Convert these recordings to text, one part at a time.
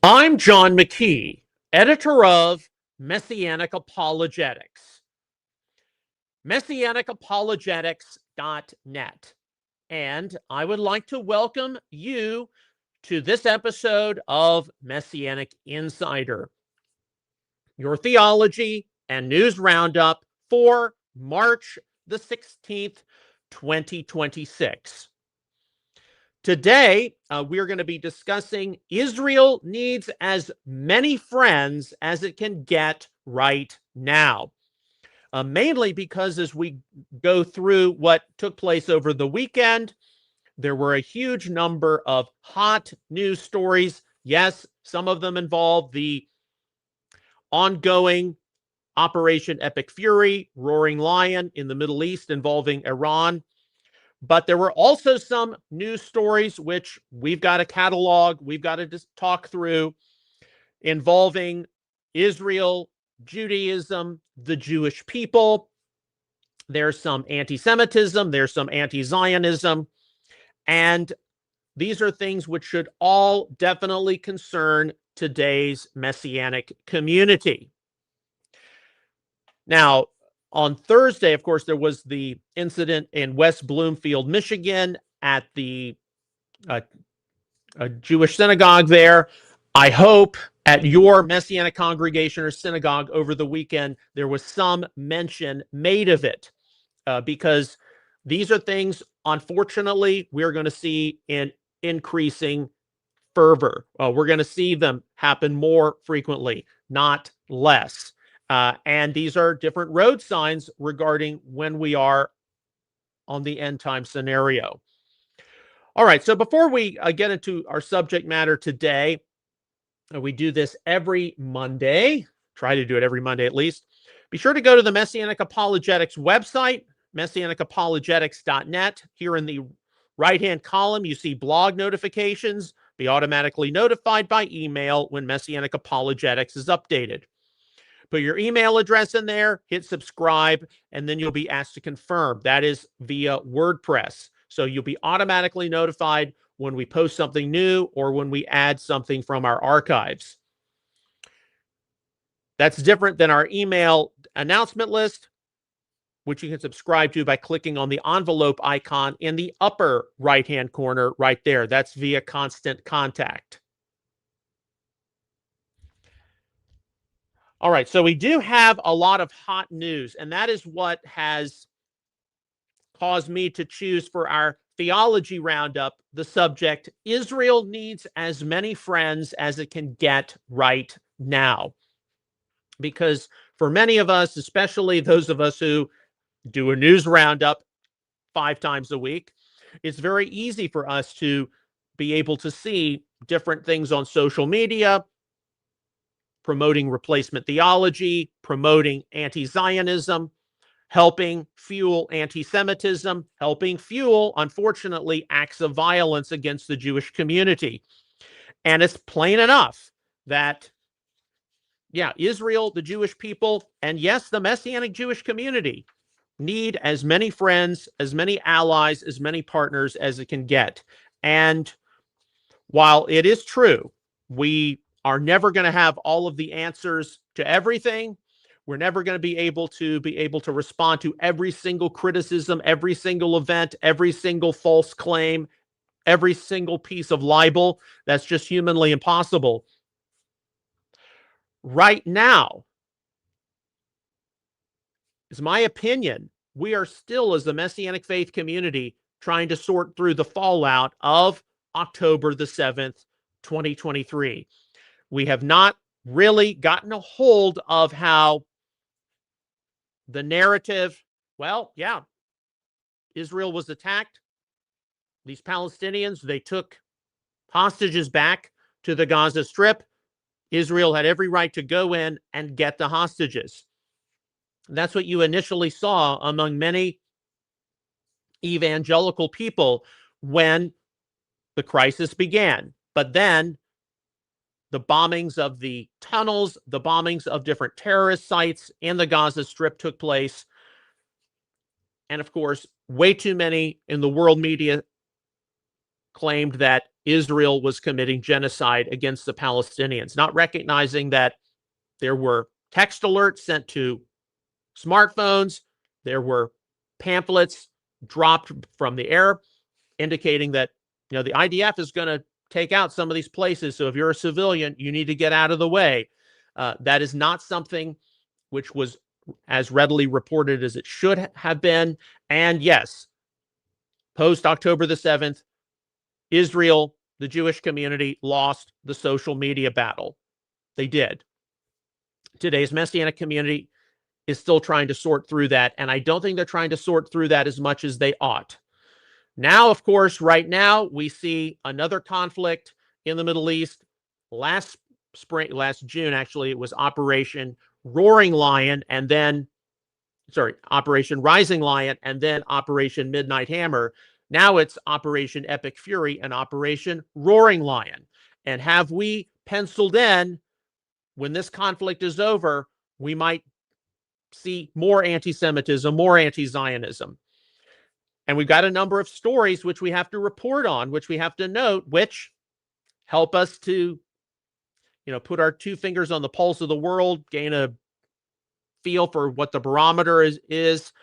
I'm John McKee, editor of Messianic Apologetics, Messianicapologetics.net. And I would like to welcome you to this episode of Messianic Insider, your theology and news roundup for March the 16th, 2026. Today, we're going to be discussing Israel needs as many friends as it can get right now. Mainly because as we go through what took place over the weekend, there were a huge number of hot news stories. Yes, some of them involve the ongoing Operation Epic Fury, Roaring Lion in the Middle East involving Iran. But there were also some news stories which we've got to catalog, we've got to just talk through, involving Israel, Judaism, the Jewish people. There's some anti-Semitism, there's some anti-Zionism, and these are things which should all definitely concern today's Messianic community. Now, on Thursday, of course, there was the incident in West Bloomfield, Michigan, at the Jewish synagogue there. I hope at your Messianic congregation or synagogue over the weekend, there was some mention made of it, because these are things, unfortunately, we're going to see in increasing fervor. We're going to see them happen more frequently, not less. And these are different road signs regarding when we are on the end time scenario. All right, so before we get into our subject matter today, we do this every Monday, try to do it every Monday at least. Be sure to go to the Messianic Apologetics website, Messianicapologetics.net. Here in the right-hand column, you see blog notifications. Be automatically notified by email when Messianic Apologetics is updated. Put your email address in there, hit subscribe, and then you'll be asked to confirm. That is via WordPress. So you'll be automatically notified when we post something new or when we add something from our archives. That's different than our email announcement list, which you can subscribe to by clicking on the envelope icon in the upper right-hand corner right there. That's via Constant Contact. All right, so we do have a lot of hot news, and that is what has caused me to choose for our theology roundup the subject, Israel needs as many friends as it can get right now. Because for many of us, especially those of us who do a news roundup 5 times a week, it's very easy for us to be able to see different things on social media, promoting replacement theology, promoting anti-Zionism, helping fuel anti-Semitism, helping fuel, unfortunately, acts of violence against the Jewish community. And it's plain enough that, Israel, the Jewish people, and yes, the Messianic Jewish community need as many friends, as many allies, as many partners as it can get. And while it is true, we are never going to have all of the answers to everything. We're never going to be able to respond to every single criticism, every single event, every single false claim, every single piece of libel. That's just humanly impossible. Right now, is my opinion, we are still, as the Messianic faith community, trying to sort through the fallout of October the 7th, 2023. We have not really gotten a hold of how the narrative, Israel was attacked. These Palestinians, they took hostages back to the Gaza Strip. Israel had every right to go in and get the hostages. And that's what you initially saw among many evangelical people when the crisis began. But then the bombings of the tunnels, the bombings of different terrorist sites in the Gaza Strip took place. And of course, way too many in the world media claimed that Israel was committing genocide against the Palestinians, not recognizing that there were text alerts sent to smartphones, there were pamphlets dropped from the air indicating that, the IDF is going to take out some of these places. So if you're a civilian, you need to get out of the way. That is not something which was as readily reported as it should have been. And yes, post October the 7th, Israel, the Jewish community, lost the social media battle. They did. Today's Messianic community is still trying to sort through that, and I don't think they're trying to sort through that as much as they ought. Now, of course, right now, we see another conflict in the Middle East. Last June, actually, it was Operation Roaring Lion, and then, Operation Rising Lion, and then Operation Midnight Hammer. Now it's Operation Epic Fury and Operation Roaring Lion. And have we penciled in, when this conflict is over, we might see more anti-Semitism, more anti-Zionism. And we've got a number of stories which we have to report on, which we have to note, which help us to, put our two fingers on the pulse of the world, gain a feel for what the barometer is.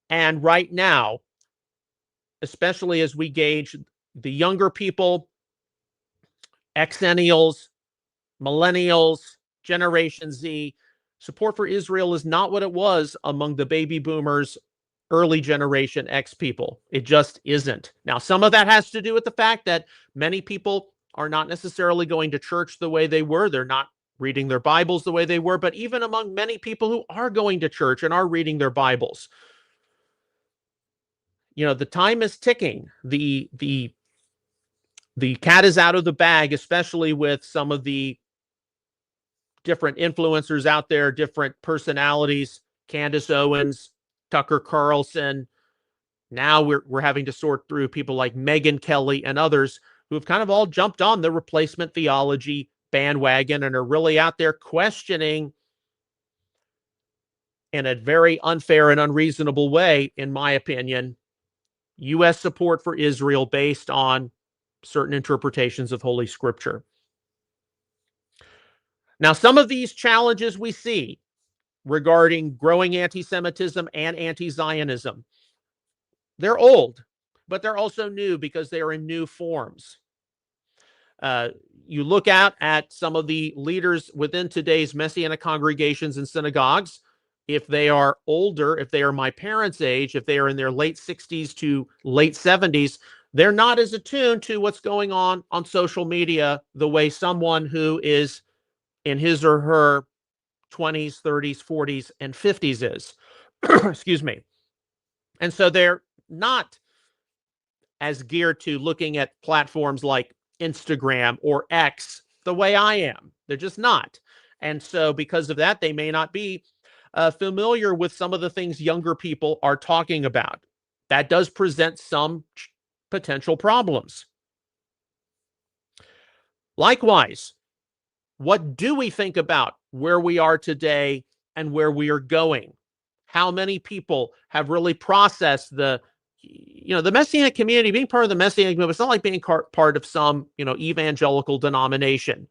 And right now, especially as we gauge the younger people, Xennials, millennials, Generation Z, support for Israel is not what it was among the baby boomers, early generation X people. It just isn't. Now, some of that has to do with the fact that many people are not necessarily going to church the way they were. They're not reading their Bibles the way they were. But even among many people who are going to church and are reading their Bibles, the time is ticking. The cat is out of the bag, especially with some of the different influencers out there, different personalities, Candace Owens, Tucker Carlson. Now we're having to sort through people like Megyn Kelly and others who have kind of all jumped on the replacement theology bandwagon and are really out there questioning, in a very unfair and unreasonable way, in my opinion, U.S. support for Israel based on certain interpretations of Holy Scripture. Now, some of these challenges we see regarding growing anti-Semitism and anti-Zionism, they're old, but they're also new because they are in new forms. You look out at some of the leaders within today's Messianic congregations and synagogues. If they are older, if they are my parents' age, if they are in their late 60s to late 70s, they're not as attuned to what's going on social media the way someone who is in his or her 20s, 30s, 40s, and 50s is. Excuse me. And so they're not as geared to looking at platforms like Instagram or X the way I am. They're just not. And so because of that, they may not be familiar with some of the things younger people are talking about. That does present some potential problems. Likewise, what do we think about where we are today and where we are going? How many people have really processed the Messianic community, being part of the Messianic movement? It's not like being part of some, evangelical denomination.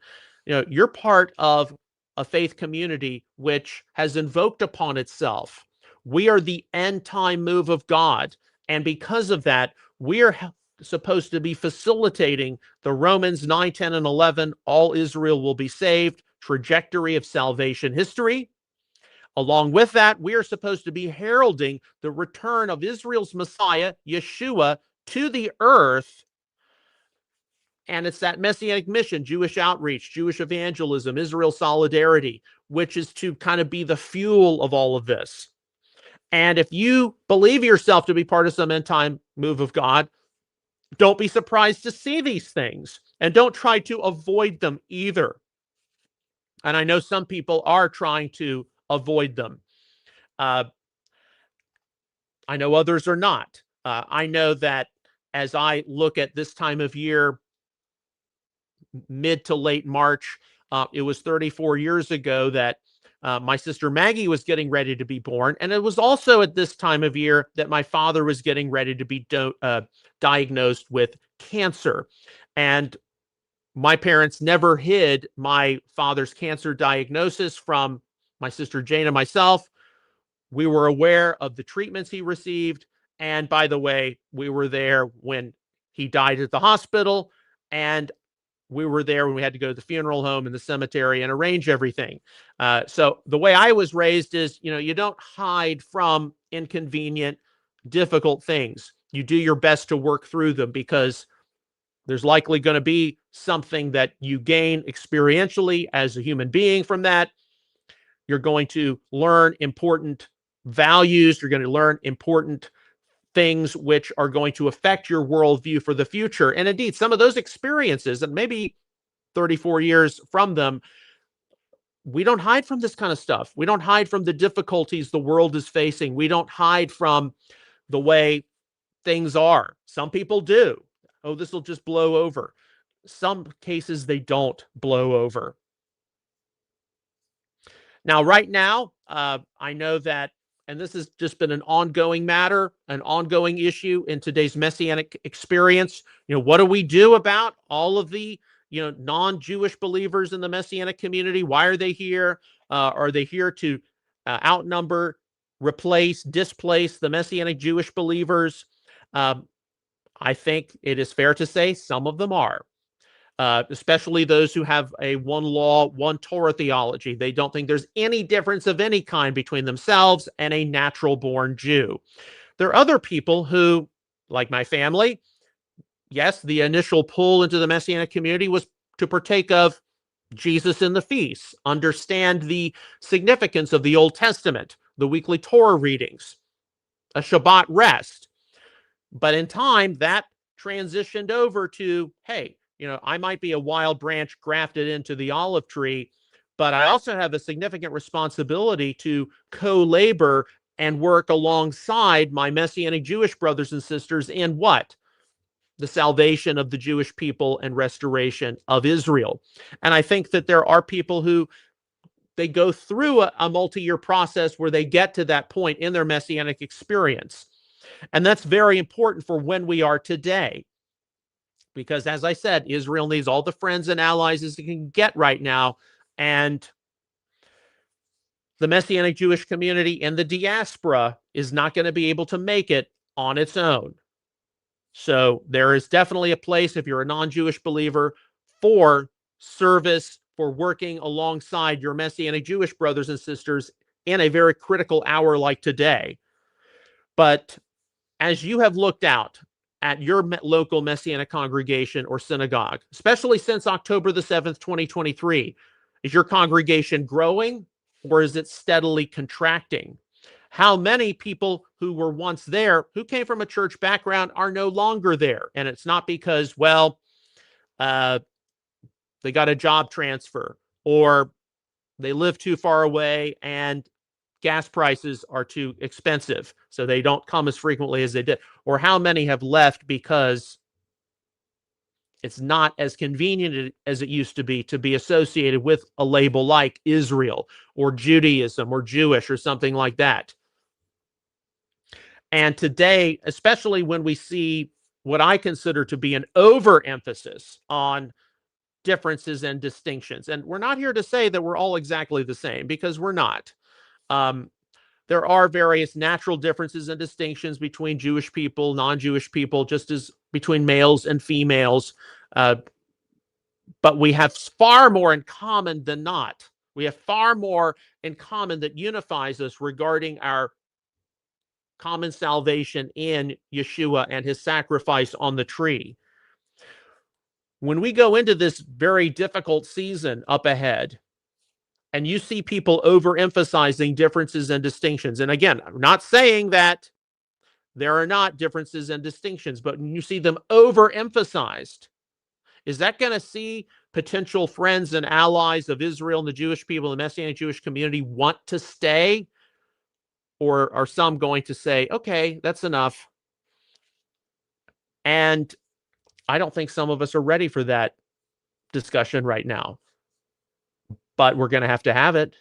You're part of a faith community which has invoked upon itself, we are the end time move of God. And because of that, we are supposed to be facilitating the Romans 9, 10, and 11, all Israel will be saved, trajectory of salvation history. Along with that, we are supposed to be heralding the return of Israel's Messiah, Yeshua, to the earth. And it's that Messianic mission, Jewish outreach, Jewish evangelism, Israel solidarity, which is to kind of be the fuel of all of this. And if you believe yourself to be part of some end time move of God, don't be surprised to see these things, and don't try to avoid them either. And I know some people are trying to avoid them. I know others are not. I know that as I look at this time of year, mid to late March, it was 34 years ago that My sister Maggie was getting ready to be born. And it was also at this time of year that my father was getting ready to be diagnosed with cancer. And my parents never hid my father's cancer diagnosis from my sister Jane and myself. We were aware of the treatments he received. And by the way, we were there when he died at the hospital. And we were there when we had to go to the funeral home and the cemetery and arrange everything. So the way I was raised is, you don't hide from inconvenient, difficult things. You do your best to work through them because there's likely going to be something that you gain experientially as a human being from that. You're going to learn important values. You're going to learn important things which are going to affect your worldview for the future. And indeed, some of those experiences, and maybe 34 years from them, we don't hide from this kind of stuff. We don't hide from the difficulties the world is facing. We don't hide from the way things are. Some people do. Oh, this will just blow over. Some cases, they don't blow over. Now, right now, I know that, and this has just been an ongoing matter, an ongoing issue in today's Messianic experience. What do we do about all of the, non-Jewish believers in the Messianic community? Why are they here? Are they here to outnumber, replace, displace the Messianic Jewish believers? I think it is fair to say some of them are. Especially those who have a one law, one Torah theology. They don't think there's any difference of any kind between themselves and a natural born Jew. There are other people who, like my family, yes, the initial pull into the Messianic community was to partake of Jesus in the feasts, understand the significance of the Old Testament, the weekly Torah readings, a Shabbat rest. But in time, that transitioned over to, hey, I might be a wild branch grafted into the olive tree, but I also have a significant responsibility to co-labor and work alongside my Messianic Jewish brothers and sisters in what? The salvation of the Jewish people and restoration of Israel. And I think that there are people who they go through a multi-year process where they get to that point in their Messianic experience. And that's very important for when we are today. Because as I said, Israel needs all the friends and allies it can get right now. And the Messianic Jewish community in the diaspora is not going to be able to make it on its own. So there is definitely a place, if you're a non-Jewish believer, for service, for working alongside your Messianic Jewish brothers and sisters in a very critical hour like today. But as you have looked out at your local Messianic congregation or synagogue, especially since October the 7th, 2023, is your congregation growing or is it steadily contracting? How many people who were once there, who came from a church background, are no longer there? And it's not because, well, they got a job transfer or they live too far away and gas prices are too expensive, so they don't come as frequently as they did. Or how many have left because it's not as convenient as it used to be associated with a label like Israel or Judaism or Jewish or something like that. And today, especially when we see what I consider to be an overemphasis on differences and distinctions, and we're not here to say that we're all exactly the same, because we're not. There are various natural differences and distinctions between Jewish people, non-Jewish people, just as between males and females. But we have far more in common than not. We have far more in common that unifies us regarding our common salvation in Yeshua and his sacrifice on the tree. When we go into this very difficult season up ahead, and you see people overemphasizing differences and distinctions, and again, I'm not saying that there are not differences and distinctions, but when you see them overemphasized, is that going to see potential friends and allies of Israel and the Jewish people, the Messianic Jewish community, want to stay? Or are some going to say, okay, that's enough? And I don't think some of us are ready for that discussion right now, but we're going to have it.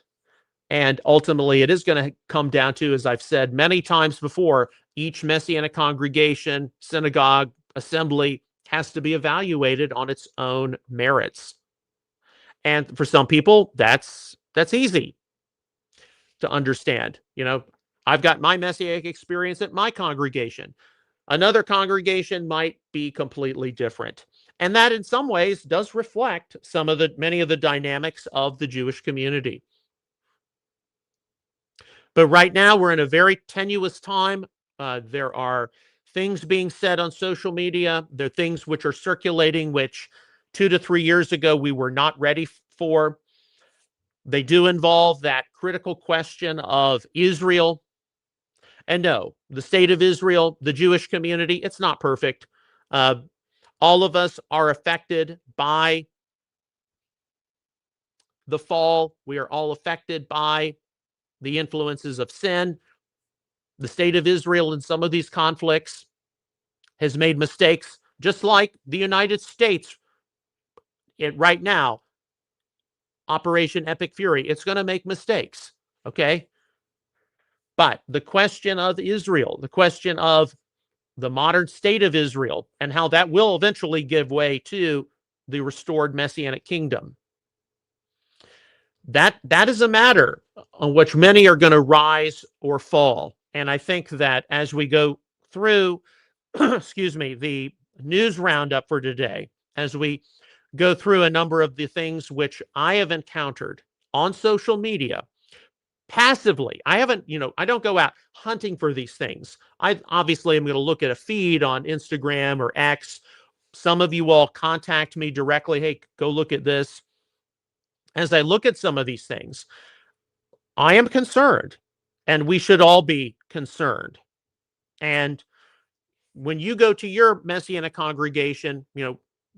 And ultimately, it is going to come down to, as I've said many times before, each Messianic congregation, synagogue, assembly has to be evaluated on its own merits. And for some people, that's easy to understand. I've got my Messianic experience at my congregation. Another congregation might be completely different. And that in some ways does reflect many of the dynamics of the Jewish community. But right now we're in a very tenuous time. There are things being said on social media. There are things which are circulating, which 2 to 3 years ago we were not ready for. They do involve that critical question of Israel. And no, the state of Israel, the Jewish community, it's not perfect. All of us are affected by the fall. We are all affected by the influences of sin. The state of Israel in some of these conflicts has made mistakes, just like the United States right now, Operation Epic Fury. It's going to make mistakes, okay? But the question of Israel, the question of the modern state of Israel, and how that will eventually give way to the restored Messianic kingdom, that is a matter on which many are going to rise or fall. And I think that as we go through, excuse me, the news roundup for today, as we go through a number of the things which I have encountered on social media passively. I haven't, I don't go out hunting for these things. I obviously am going to look at a feed on Instagram or X. Some of you all contact me directly. Hey, go look at this. As I look at some of these things, I am concerned, and we should all be concerned. And when you go to your Messianic congregation,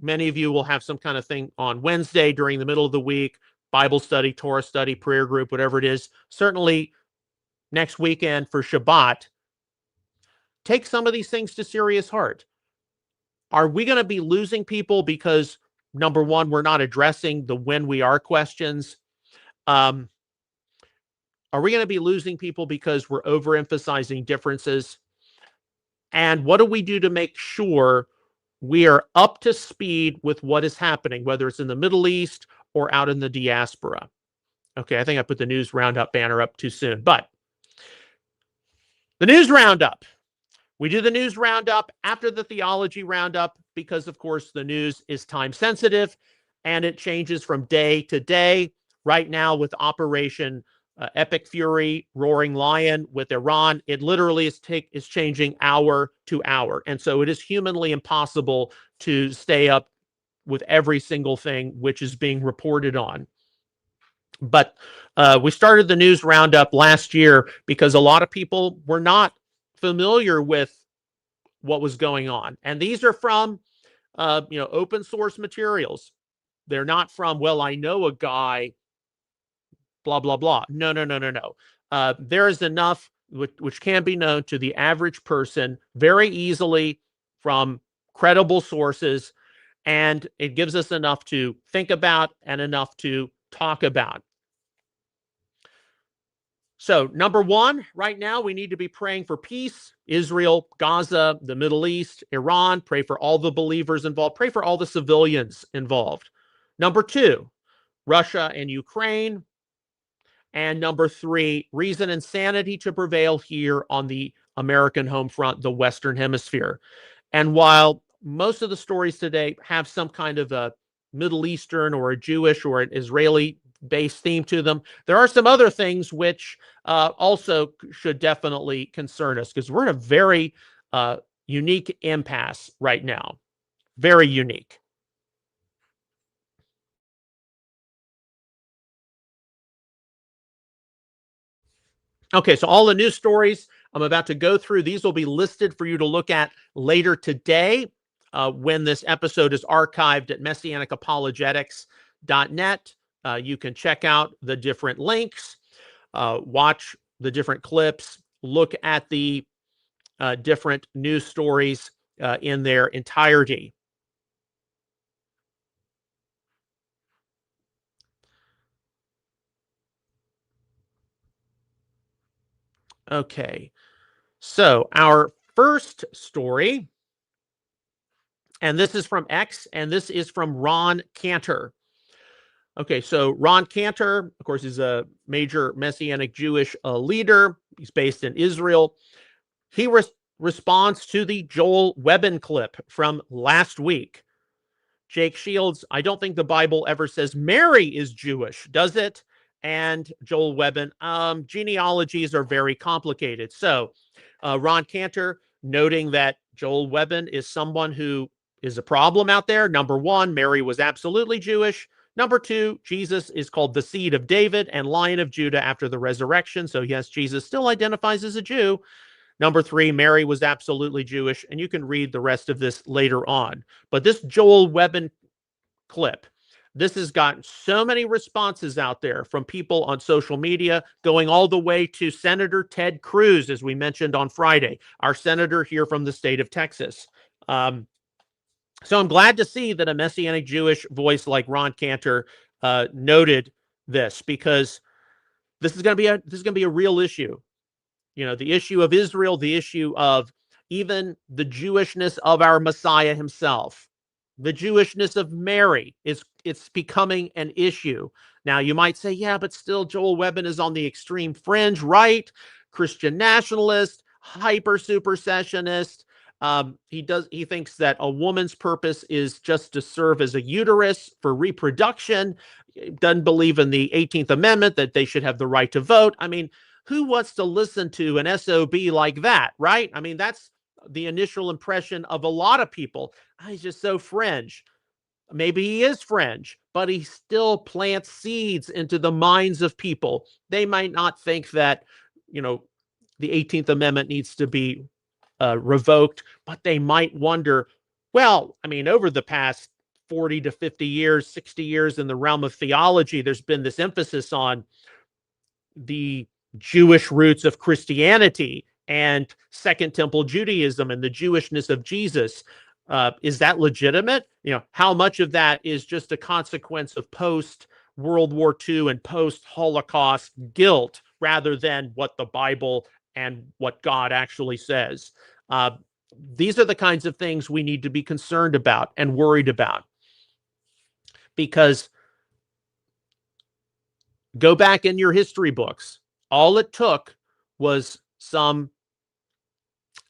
many of you will have some kind of thing on Wednesday during the middle of the week, Bible study, Torah study, prayer group, whatever it is. Certainly next weekend for Shabbat, take some of these things to serious heart. Are we going to be losing people because, number one, we're not addressing the when we are questions? Are we going to be losing people because we're overemphasizing differences? And what do we do to make sure we are up to speed with what is happening, whether it's in the Middle East or out in the diaspora? Okay, I think I put the news roundup banner up too soon, but the news roundup. We do the news roundup after the theology roundup because, of course, the news is time sensitive and it changes from day to day. Right now, with Operation Epic Fury, Roaring Lion with Iran, it literally is changing hour to hour. And so it is humanly impossible to stay up with every single thing which is being reported on. But we started the news roundup last year because a lot of people were not familiar with what was going on. And these are from, open source materials. They're not from, well, I know a guy, blah, blah, blah. No, no, no, no, no. There is enough which can be known to the average person very easily from credible sources. And it gives us enough to think about and enough to talk about. So, number one, right now, we need to be praying for peace. Israel, Gaza, the Middle East, Iran. Pray for all the believers involved. Pray for all the civilians involved. Number two, Russia and Ukraine. And number three, reason and sanity to prevail here on the American home front, the Western Hemisphere. And while most of the stories today have some kind of a Middle Eastern or a Jewish or an Israeli based theme to them, there are some other things which also should definitely concern us because we're in a very unique impasse right now. Very unique. Okay, so all the news stories I'm about to go through, these will be listed for you to look at later today when this episode is archived at messianicapologetics.net. You can check out the different links, watch the different clips, look at the different news stories in their entirety. Okay. So our first story, and this is from X, and this is from Ron Cantor. Okay, so Ron Cantor, of course, is a major Messianic Jewish leader. He's based in Israel. He responds to the Joel Webben clip from last week. Jake Shields, I don't think the Bible ever says Mary is Jewish, does it? And Joel Webben, genealogies are very complicated. So Ron Cantor noting that Joel Webben is someone who is a problem out there. Number one, Mary was absolutely Jewish. Number two, Jesus is called the seed of David and Lion of Judah after the resurrection. So yes, Jesus still identifies as a Jew. Number three, Mary was absolutely Jewish, and you can read the rest of this later on. But this Joel Webben clip, this has gotten so many responses out there from people on social media, going all the way to Senator Ted Cruz, as we mentioned on Friday, our senator here from the state of Texas. So I'm glad to see that a Messianic Jewish voice like Ron Cantor noted this, because this is going to be a real issue. You know, the issue of Israel, the issue of even the Jewishness of our Messiah himself, the Jewishness of Mary, it's becoming an issue. Now, you might say, yeah, but still Joel Webben is on the extreme fringe, right? Christian nationalist, hyper supersessionist. He thinks that a woman's purpose is just to serve as a uterus for reproduction. He doesn't believe in the 18th Amendment, that they should have the right to vote. I mean, who wants to listen to an SOB like that, right? I mean, that's the initial impression of a lot of people. He's just so fringe. Maybe he is fringe, but he still plants seeds into the minds of people. They might not think that, you know, the 18th Amendment needs to be revoked, but they might wonder, well, I mean, over the past 40 to 50 years, 60 years in the realm of theology, there's been this emphasis on the Jewish roots of Christianity and Second Temple Judaism and the Jewishness of Jesus. Is that legitimate? You know, how much of that is just a consequence of post World War II and post Holocaust guilt rather than what the Bible and what God actually says? These are the kinds of things we need to be concerned about and worried about, because go back in your history books. All it took was some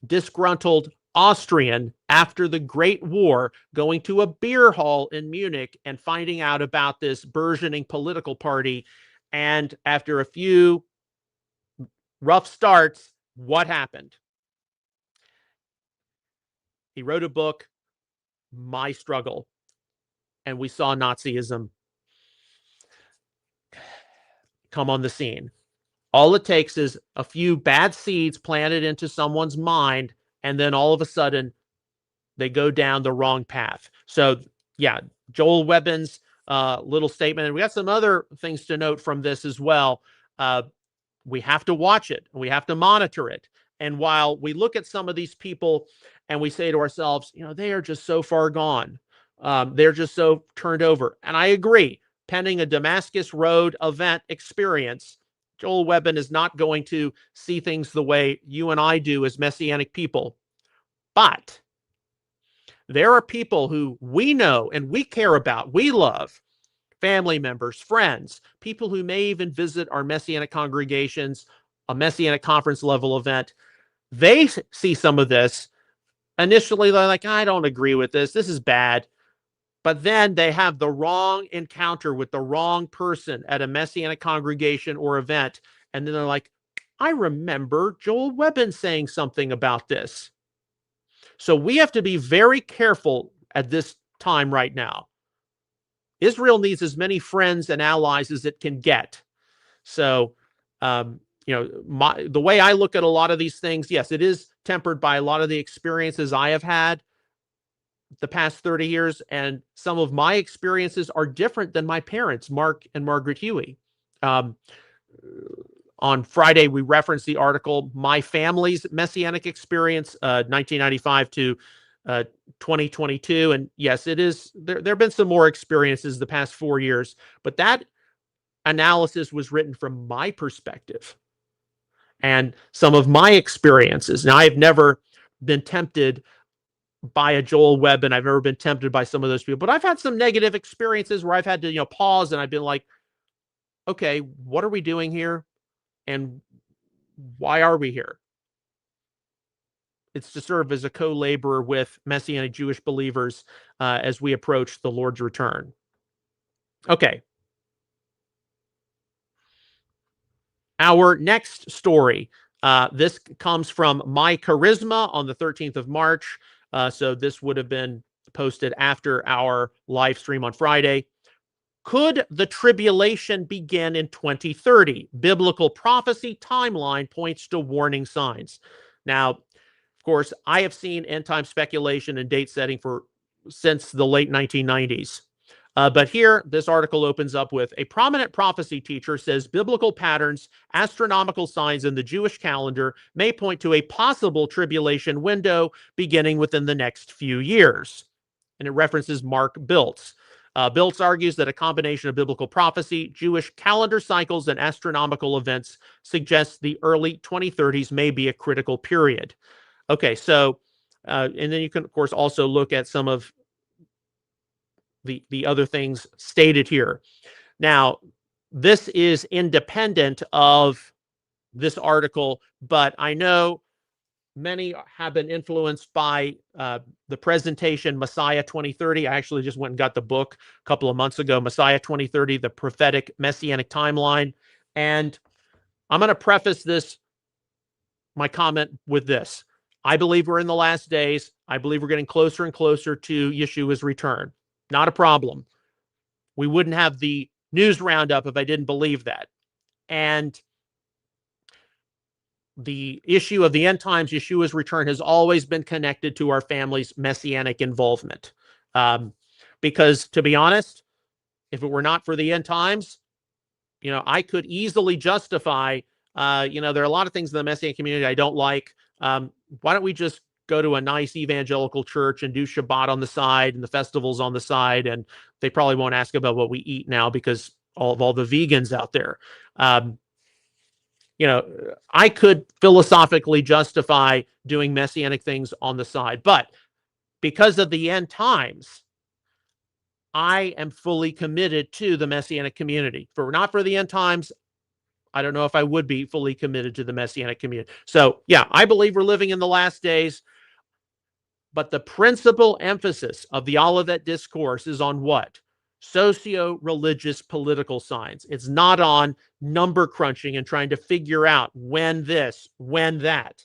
disgruntled Austrian after the Great War going to a beer hall in Munich and finding out about this burgeoning political party. And after a few rough starts, what happened? He wrote a book, My Struggle, and we saw Nazism come on the scene. All it takes is a few bad seeds planted into someone's mind, and then all of a sudden they go down the wrong path. So, yeah, Joel Webben's little statement, and we got some other things to note from this as well. We have to watch it. We have to monitor it. And while we look at some of these people and we say to ourselves, you know, they are just so far gone. They're just so turned over. And I agree, pending a Damascus Road event experience, Joel Webben is not going to see things the way you and I do as Messianic people. But there are people who we know and we care about, we love, family members, friends, people who may even visit our Messianic congregations, a Messianic conference level event. They see some of this. Initially, they're like, I don't agree with this. This is bad. But then they have the wrong encounter with the wrong person at a Messianic congregation or event. And then they're like, I remember Joel Webben saying something about this. So we have to be very careful at this time right now. Israel needs as many friends and allies as it can get. So, you know, the way I look at a lot of these things, yes, it is tempered by a lot of the experiences I have had the past 30 years, and some of my experiences are different than my parents, Mark and Margaret Huey. On Friday, we referenced the article, My Family's Messianic Experience, 1995 to 2022. And yes, it is, there have been some more experiences the past 4 years, but that analysis was written from my perspective. and some of my experiences. Now, I've never been tempted by a Joel Webb, and I've never been tempted by some of those people, but I've had some negative experiences where I've had to, pause, and I've been like, okay, what are we doing here? And why are we here? It's to serve as a co-laborer with Messianic Jewish believers as we approach the Lord's return. Okay. Our next story. This comes from My Charisma on the 13th of March. So this would have been posted after our live stream on Friday. Could the tribulation begin in 2030? Biblical prophecy timeline points to warning signs. Now, of course, I have seen end time speculation and date setting since the late 1990s. But here, this article opens up with a prominent prophecy teacher says biblical patterns, astronomical signs in the Jewish calendar may point to a possible tribulation window beginning within the next few years. And it references Mark Biltz. Biltz argues that a combination of biblical prophecy, Jewish calendar cycles, and astronomical events suggests the early 2030s may be a critical period. Okay, so, and then you can, of course, also look at some of the other things stated here. Now, this is independent of this article, but I know many have been influenced by the presentation Messiah 2030. I actually just went and got the book a couple of months ago, Messiah 2030, the prophetic Messianic timeline. And I'm going to preface my comment with this. I believe we're in the last days. I believe we're getting closer and closer to Yeshua's return. Not a problem. We wouldn't have the news roundup if I didn't believe that. And the issue of the end times, Yeshua's return, has always been connected to our family's Messianic involvement. Because, to be honest, if it were not for the end times, I could easily justify, there are a lot of things in the Messianic community I don't like. Why don't we just go to a nice evangelical church and do Shabbat on the side and the festivals on the side? And they probably won't ask about what we eat now because all the vegans out there. I could philosophically justify doing Messianic things on the side, but because of the end times, I am fully committed to the Messianic community. If it were not for the end times, I don't know if I would be fully committed to the Messianic community. So, yeah, I believe we're living in the last days, but the principal emphasis of the Olivet Discourse is on what? Socio-religious political signs. It's not on number crunching and trying to figure out when this, when that.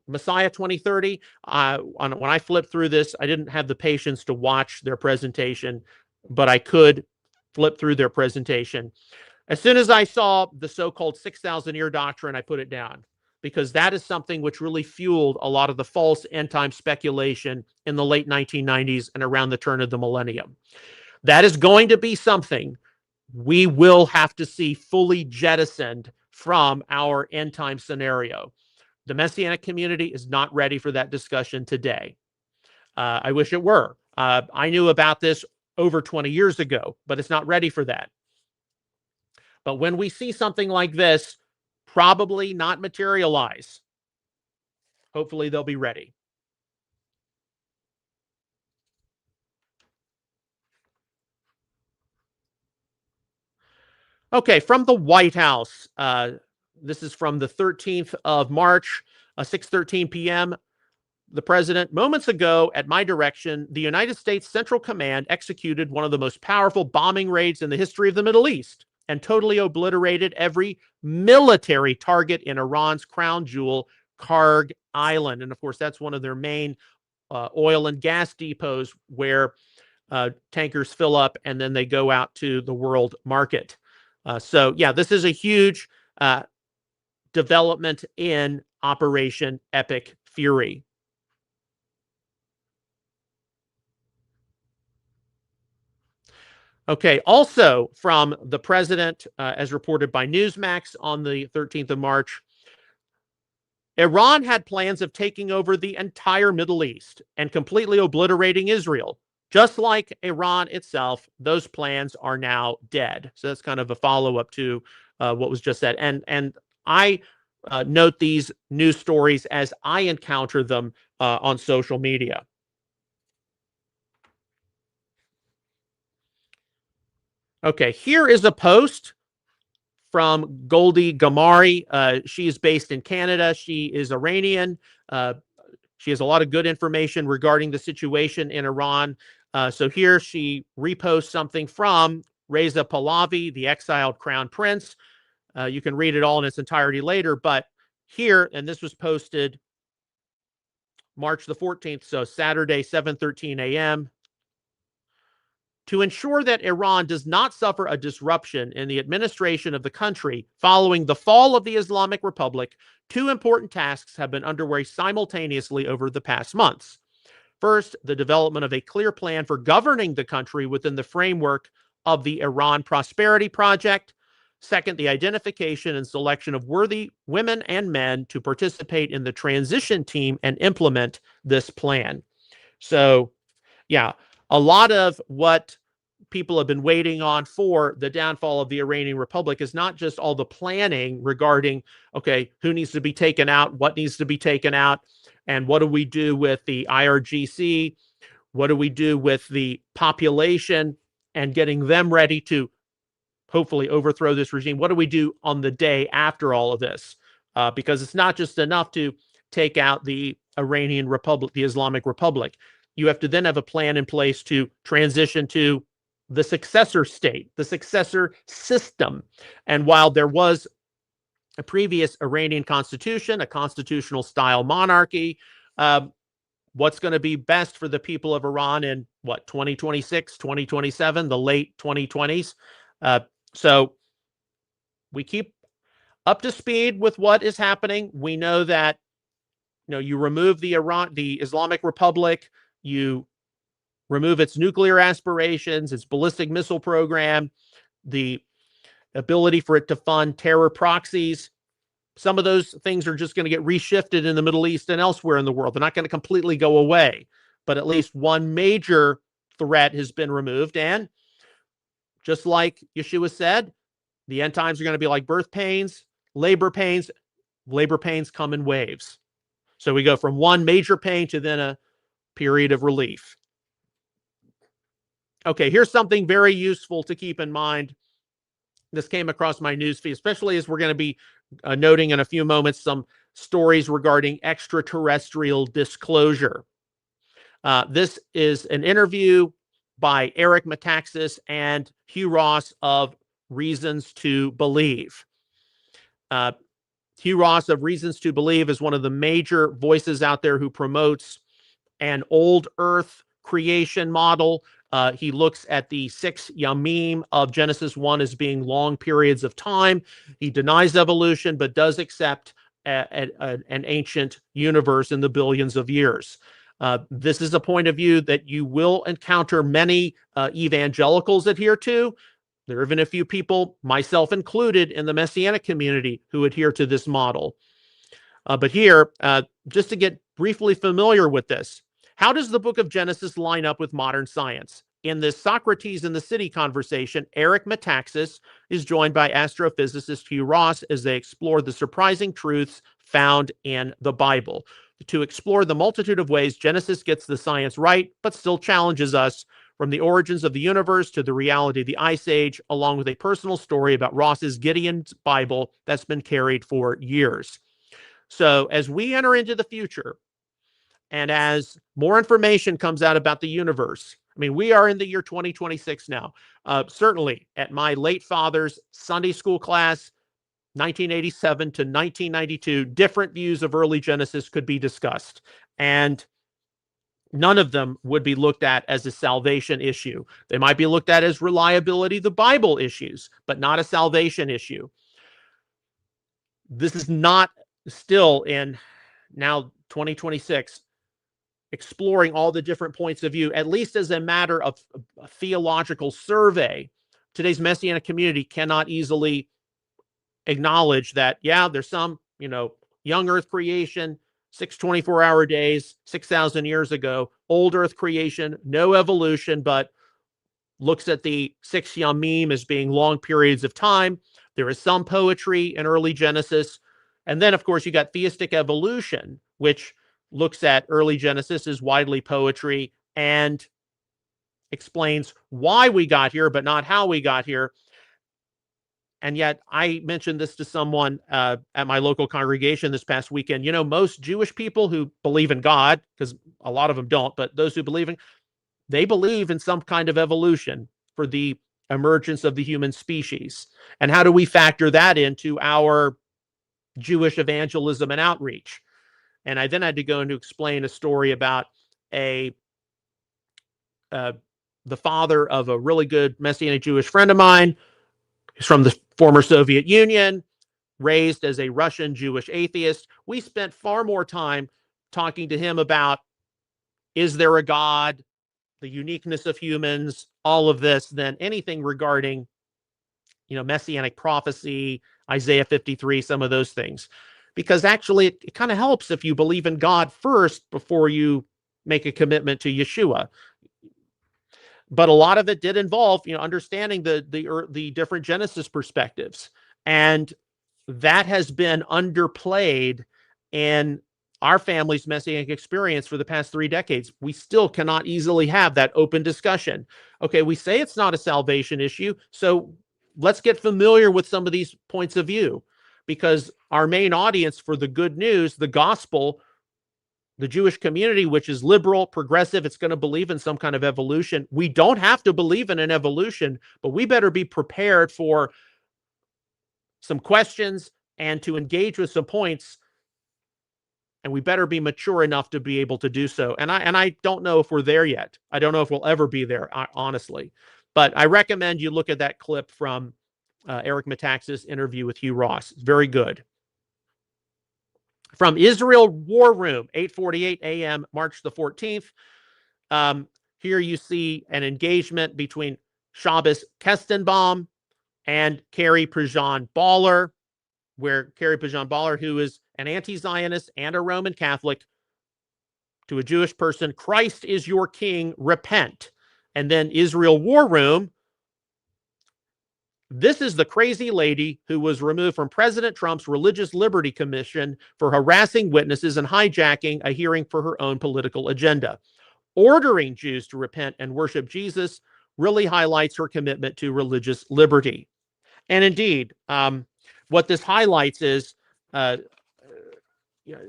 Messiah 2030, when I flipped through this, I didn't have the patience to watch their presentation, but I could flip through their presentation. As soon as I saw the so-called 6,000 year doctrine, I put it down, because that is something which really fueled a lot of the false end-time speculation in the late 1990s and around the turn of the millennium. That is going to be something we will have to see fully jettisoned from our end-time scenario. The Messianic community is not ready for that discussion today. I wish it were. I knew about this over 20 years ago, but it's not ready for that. But when we see something like this, probably not materialize, hopefully they'll be ready. Okay, from the White House. This is from the 13th of March, 6:13 p.m. The president, moments ago, at my direction, the United States Central Command executed one of the most powerful bombing raids in the history of the Middle East and totally obliterated every military target in Iran's crown jewel, Karg Island. And of course, that's one of their main oil and gas depots where tankers fill up and then they go out to the world market. So, yeah, this is a huge development in Operation Epic Fury. Okay, also from the president, as reported by Newsmax on the 13th of March, Iran had plans of taking over the entire Middle East and completely obliterating Israel. Just like Iran itself, those plans are now dead. So that's kind of a follow-up to what was just said. And I note these news stories as I encounter them on social media. Okay, here is a post from Goldie Gamari. She is based in Canada. She is Iranian. She has a lot of good information regarding the situation in Iran. So here she reposts something from Reza Pahlavi, the exiled crown prince. You can read it all in its entirety later, but here, and this was posted March the 14th, so Saturday, 7:13 a.m. To ensure that Iran does not suffer a disruption in the administration of the country following the fall of the Islamic Republic, two important tasks have been underway simultaneously over the past months. First, the development of a clear plan for governing the country within the framework of the Iran Prosperity Project. Second, the identification and selection of worthy women and men to participate in the transition team and implement this plan. So, yeah, a lot of what people have been waiting on for the downfall of the Iranian Republic is not just all the planning regarding, okay, who needs to be taken out, what needs to be taken out, and what do we do with the IRGC? What do we do with the population and getting them ready to hopefully overthrow this regime? What do we do on the day after all of this? Because it's not just enough to take out the Iranian Republic, the Islamic Republic. You have to then have a plan in place to transition to the successor state, the successor system. And while there was a previous Iranian constitution, a constitutional style monarchy, what's going to be best for the people of Iran in 2026, 2027, the late 2020s? So we keep up to speed with what is happening. We know that you remove the Islamic Republic, you remove its nuclear aspirations, its ballistic missile program, the ability for it to fund terror proxies. Some of those things are just going to get reshifted in the Middle East and elsewhere in the world. They're not going to completely go away, but at least one major threat has been removed. And just like Yeshua said, the end times are going to be like birth pains, labor pains. Labor pains come in waves. So we go from one major pain to then a period of relief. Okay, here's something very useful to keep in mind. This came across my newsfeed, especially as we're going to be noting in a few moments some stories regarding extraterrestrial disclosure. This is an interview by Eric Metaxas and Hugh Ross of Reasons to Believe. Hugh Ross of Reasons to Believe is one of the major voices out there who promotes an old earth creation model. He looks at the 6 Yamim of Genesis 1 as being long periods of time. He denies evolution, but does accept an ancient universe in the billions of years. This is a point of view that you will encounter many evangelicals adhere to. There have been a few people, myself included, in the Messianic community who adhere to this model. But here, just to get briefly familiar with this, how does the book of Genesis line up with modern science? In this Socrates in the City conversation, Eric Metaxas is joined by astrophysicist Hugh Ross as they explore the surprising truths found in the Bible. To explore the multitude of ways Genesis gets the science right, but still challenges us, from the origins of the universe to the reality of the Ice Age, along with a personal story about Ross's Gideon's Bible that's been carried for years. So as we enter into the future, and as more information comes out about the universe, I mean, we are in the year 2026 now. Certainly at my late father's Sunday school class, 1987 to 1992, different views of early Genesis could be discussed. And none of them would be looked at as a salvation issue. They might be looked at as reliability of the Bible issues, but not a salvation issue. This is not still in now 2026 exploring all the different points of view, at least as a matter of a theological survey. Today's Messianic community cannot easily acknowledge that, yeah, there's some, young earth creation, 6 24-hour days, 6,000 years ago, old earth creation, no evolution, but looks at the 6 Yamim as being long periods of time. There is some poetry in early Genesis. And then, of course, you got theistic evolution, which looks at early Genesis as widely poetry and explains why we got here, but not how we got here. And yet, I mentioned this to someone at my local congregation this past weekend. You know, most Jewish people who believe in God, because a lot of them don't, but those who believe in, they believe in some kind of evolution for the emergence of the human species. And how do we factor that into our Jewish evangelism and outreach? And I then had to go into explain a story about a the father of a really good Messianic Jewish friend of mine. He's from the former Soviet Union, raised as a Russian Jewish atheist. We spent far more time talking to him about, is there a God, the uniqueness of humans, all of this, than anything regarding, Messianic prophecy, Isaiah 53, some of those things. Because actually, it kind of helps if you believe in God first before you make a commitment to Yeshua. But a lot of it did involve, understanding the different Genesis perspectives, and that has been underplayed in our family's Messianic experience for the past 3 decades. We still cannot easily have that open discussion. Okay, we say it's not a salvation issue, so let's get familiar with some of these points of view, because our main audience for the good news, the gospel, the Jewish community, which is liberal, progressive, it's going to believe in some kind of evolution. We don't have to believe in an evolution, but we better be prepared for some questions and to engage with some points. And we better be mature enough to be able to do so. And I don't know if we're there yet. I don't know if we'll ever be there, honestly. But I recommend you look at that clip from Eric Metaxas' interview with Hugh Ross. It's very good. From Israel War Room, 8:48 a.m., March the 14th. Here you see an engagement between Shabbos Kestenbaum and Carrie Prejean Baller, where Carrie Prejean Baller, who is an anti-Zionist and a Roman Catholic, to a Jewish person, Christ is your king, repent. And then Israel War Room, this is the crazy lady who was removed from President Trump's Religious Liberty Commission for harassing witnesses and hijacking a hearing for her own political agenda. Ordering Jews to repent and worship Jesus really highlights her commitment to religious liberty. And indeed, what this highlights is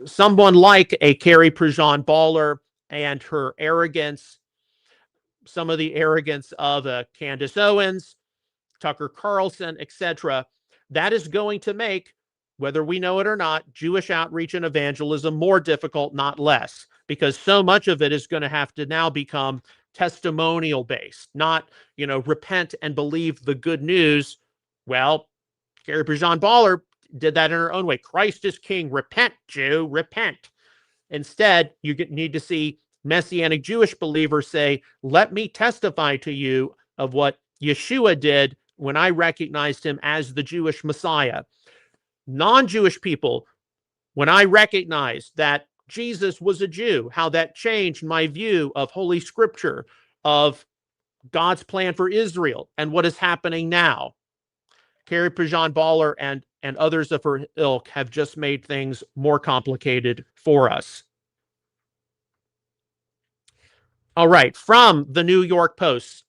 someone like a Carrie Prejean Baller and her arrogance, some of the arrogance of Candace Owens, Tucker Carlson, etc. That is going to make, whether we know it or not, Jewish outreach and evangelism more difficult, not less, because so much of it is going to have to now become testimonial based, not, repent and believe the good news. Well, Carrie Prejean Baller did that in her own way. Christ is king. Repent, Jew, repent. Instead, you need to see Messianic Jewish believers say, let me testify to you of what Yeshua did when I recognized him as the Jewish Messiah. Non-Jewish people, when I recognized that Jesus was a Jew, how that changed my view of Holy Scripture, of God's plan for Israel, and what is happening now. Carrie Prejean Baller and others of her ilk have just made things more complicated for us. All right, from the New York Post,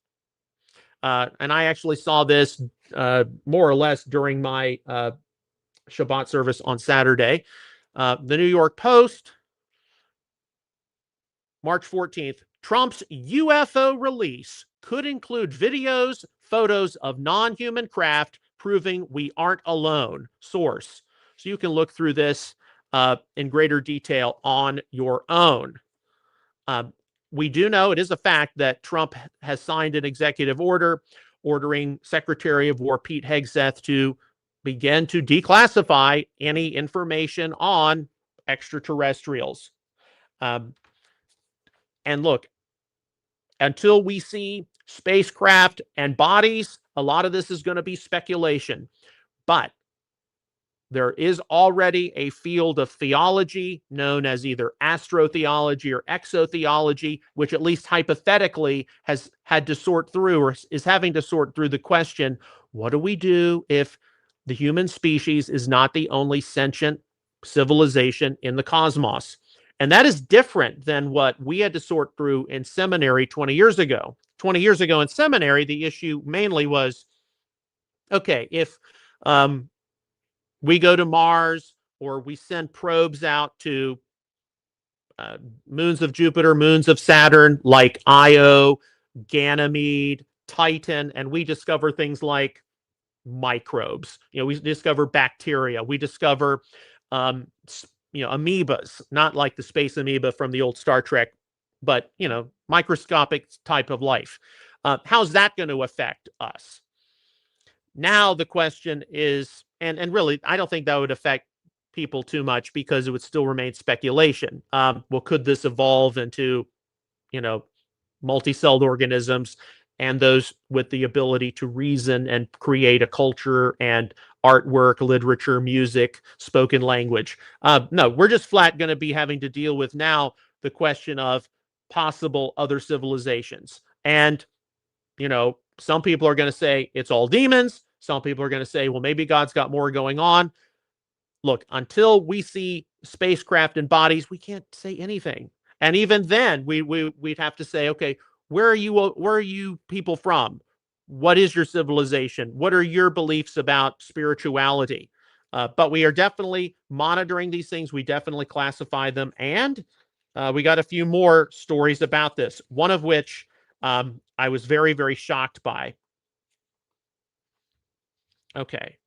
and I actually saw this more or less during my Shabbat service on Saturday. The New York Post, March 14th, Trump's UFO release could include videos, photos of non-human craft proving we aren't alone. Source. So you can look through this in greater detail on your own. We do know it is a fact that Trump has signed an executive order ordering Secretary of War Pete Hegseth to begin to declassify any information on extraterrestrials. And look, until we see spacecraft and bodies, a lot of this is going to be speculation. But there is already a field of theology known as either astrotheology or exotheology, which at least hypothetically has had to sort through, or is having to sort through, the question, what do we do if the human species is not the only sentient civilization in the cosmos. And that is different than what we had to sort through in seminary 20 years ago. 20 years ago in seminary, the issue mainly was, okay, if we go to Mars or we send probes out to moons of Jupiter, moons of Saturn, like Io, Ganymede, Titan, and we discover things like microbes. We discover bacteria. We discover, amoebas, not like the space amoeba from the old Star Trek, but, microscopic type of life. How's that going to affect us? Now the question is, and really, I don't think that would affect people too much because it would still remain speculation. Well, could this evolve into, multi-celled organisms and those with the ability to reason and create a culture and artwork, literature, music, spoken language? No, we're just flat going to be having to deal with now the question of possible other civilizations. And, some people are going to say it's all demons. Some people are going to say, well, maybe God's got more going on. Look, until we see spacecraft and bodies, we can't say anything. And even then, we'd have to say, okay, where are you people from? What is your civilization? What are your beliefs about spirituality? But we are definitely monitoring these things. We definitely classify them. And we got a few more stories about this, one of which I was very, very shocked by. Okay.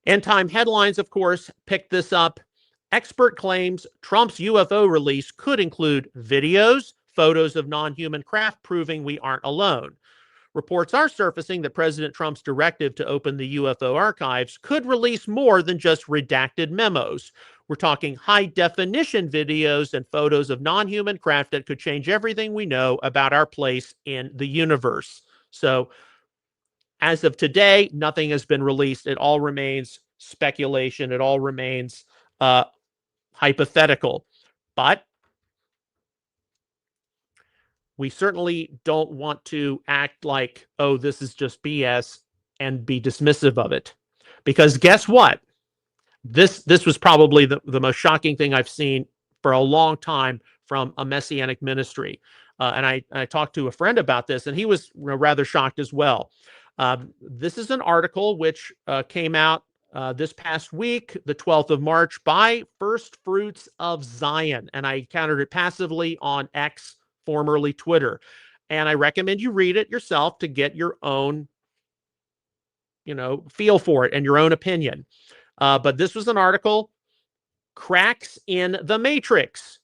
End Time headlines, of course, picked this up. Expert claims Trump's UFO release could include videos, photos of non-human craft proving we aren't alone. Reports are surfacing that President Trump's directive to open the UFO archives could release more than just redacted memos. We're talking high-definition videos and photos of non-human craft that could change everything we know about our place in the universe. So, as of today, nothing has been released. It all remains speculation. It all remains hypothetical. But we certainly don't want to act like, oh, this is just BS and be dismissive of it. Because guess what? This was probably the most shocking thing I've seen for a long time from a Messianic ministry. And I talked to a friend about this, and he was rather shocked as well. This is an article which came out this past week, the 12th of March, by First Fruits of Zion. And I encountered it passively on X, formerly Twitter. And I recommend you read it yourself to get your own, feel for it and your own opinion. But this was an article, Cracks in the Matrix.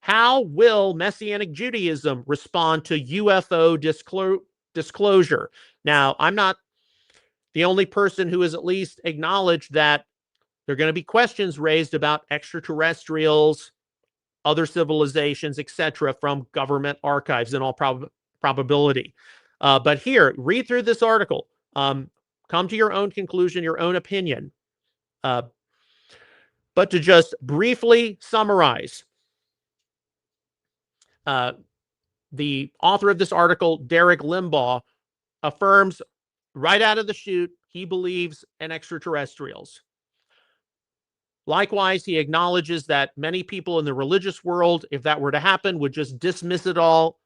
How will Messianic Judaism respond to UFO disclosure? Now, I'm not the only person who has at least acknowledged that there are going to be questions raised about extraterrestrials, other civilizations, etc., from government archives in all probability. But here, read through this article. Come to your own conclusion, your own opinion. But to just briefly summarize, the author of this article, Derek Limbaugh, affirms right out of the chute he believes in extraterrestrials. Likewise, he acknowledges that many people in the religious world, if that were to happen, would just dismiss it all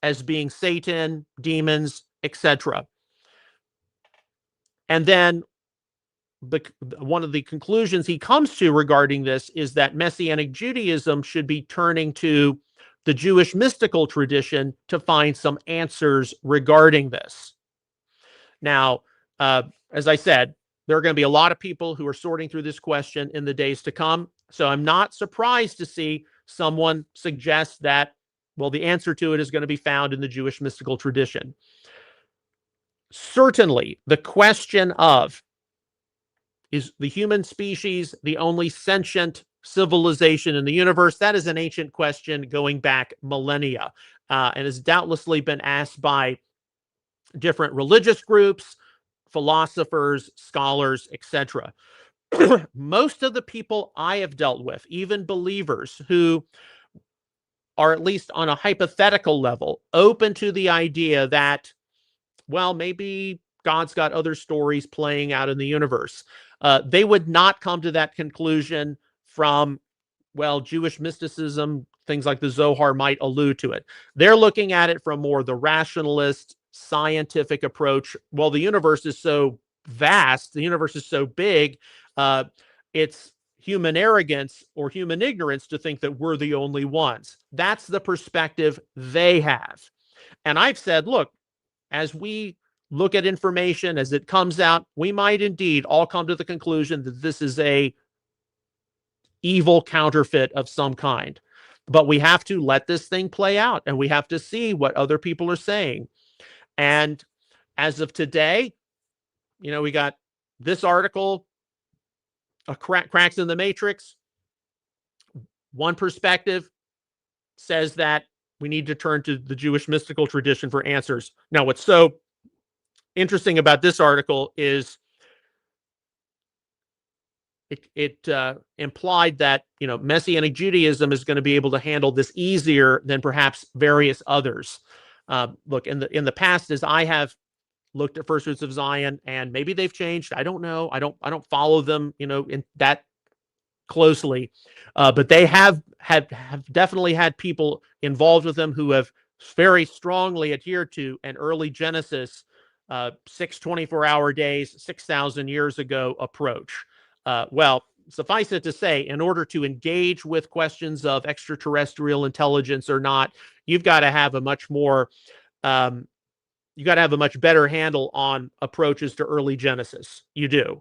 as being Satan, demons, etc. And then one of the conclusions he comes to regarding this is that Messianic Judaism should be turning to the Jewish mystical tradition to find some answers regarding this. Now, as I said, there are going to be a lot of people who are sorting through this question in the days to come. So I'm not surprised to see someone suggest that, well, the answer to it is going to be found in the Jewish mystical tradition. Certainly, the question of, is the human species the only sentient civilization in the universe? That is an ancient question going back millennia, and has doubtlessly been asked by different religious groups, philosophers, scholars, etc. Most of the people I have dealt with, even believers who are at least on a hypothetical level open to the idea that, well, maybe God's got other stories playing out in the universe, They would not come to that conclusion from, well, Jewish mysticism, things like the Zohar might allude to it. They're looking at it from more the rationalist, scientific approach. Well, the universe is so vast, the universe is so big, it's human arrogance or human ignorance to think that we're the only ones. That's the perspective they have. And I've said, look, as we look at information as it comes out, we might indeed all come to the conclusion that this is a evil counterfeit of some kind. But we have to let this thing play out, and we have to see what other people are saying. And as of today, we got this article, cracks in the matrix. One perspective says that we need to turn to the Jewish mystical tradition for answers. Now, what's so interesting about this article is it implied that Messianic Judaism is going to be able to handle this easier than perhaps various others. Look, in the past, as I have looked at First Fruits of Zion, and maybe they've changed. I don't know. I don't follow them, in that closely, but they have definitely had people involved with them who have very strongly adhered to an early Genesis, 6 24-hour days, 6,000 years ago approach. Well, suffice it to say, in order to engage with questions of extraterrestrial intelligence or not, you've got to have a much more you got to have a much better handle on approaches to early Genesis. You do.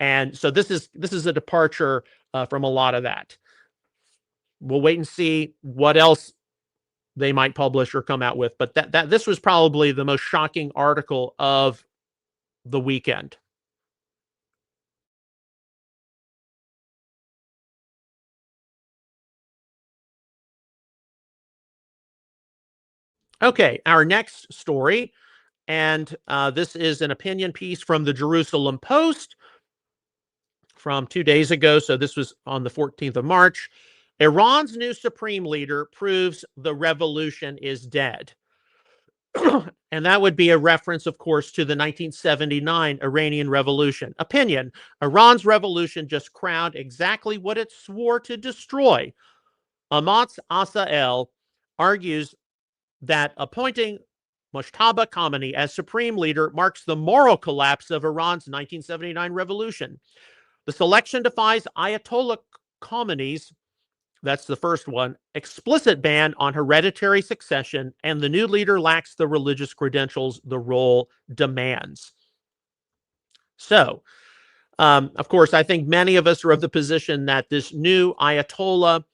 And so this is a departure from a lot of that. We'll wait and see what else they might publish or come out with. But this was probably the most shocking article of the weekend. Okay, our next story, and this is an opinion piece from the Jerusalem Post from 2 days ago. So this was on the 14th of March. Iran's new supreme leader proves the revolution is dead. And that would be a reference, of course, to the 1979 Iranian Revolution. Opinion: Iran's revolution just crowned exactly what it swore to destroy. Amatz Asael argues that appointing Mojtaba Khamenei as supreme leader marks the moral collapse of Iran's 1979 revolution. The selection defies Ayatollah Khamenei's, that's the first one, explicit ban on hereditary succession, and the new leader lacks the religious credentials the role demands. So, of course, I think many of us are of the position that this new Ayatollah,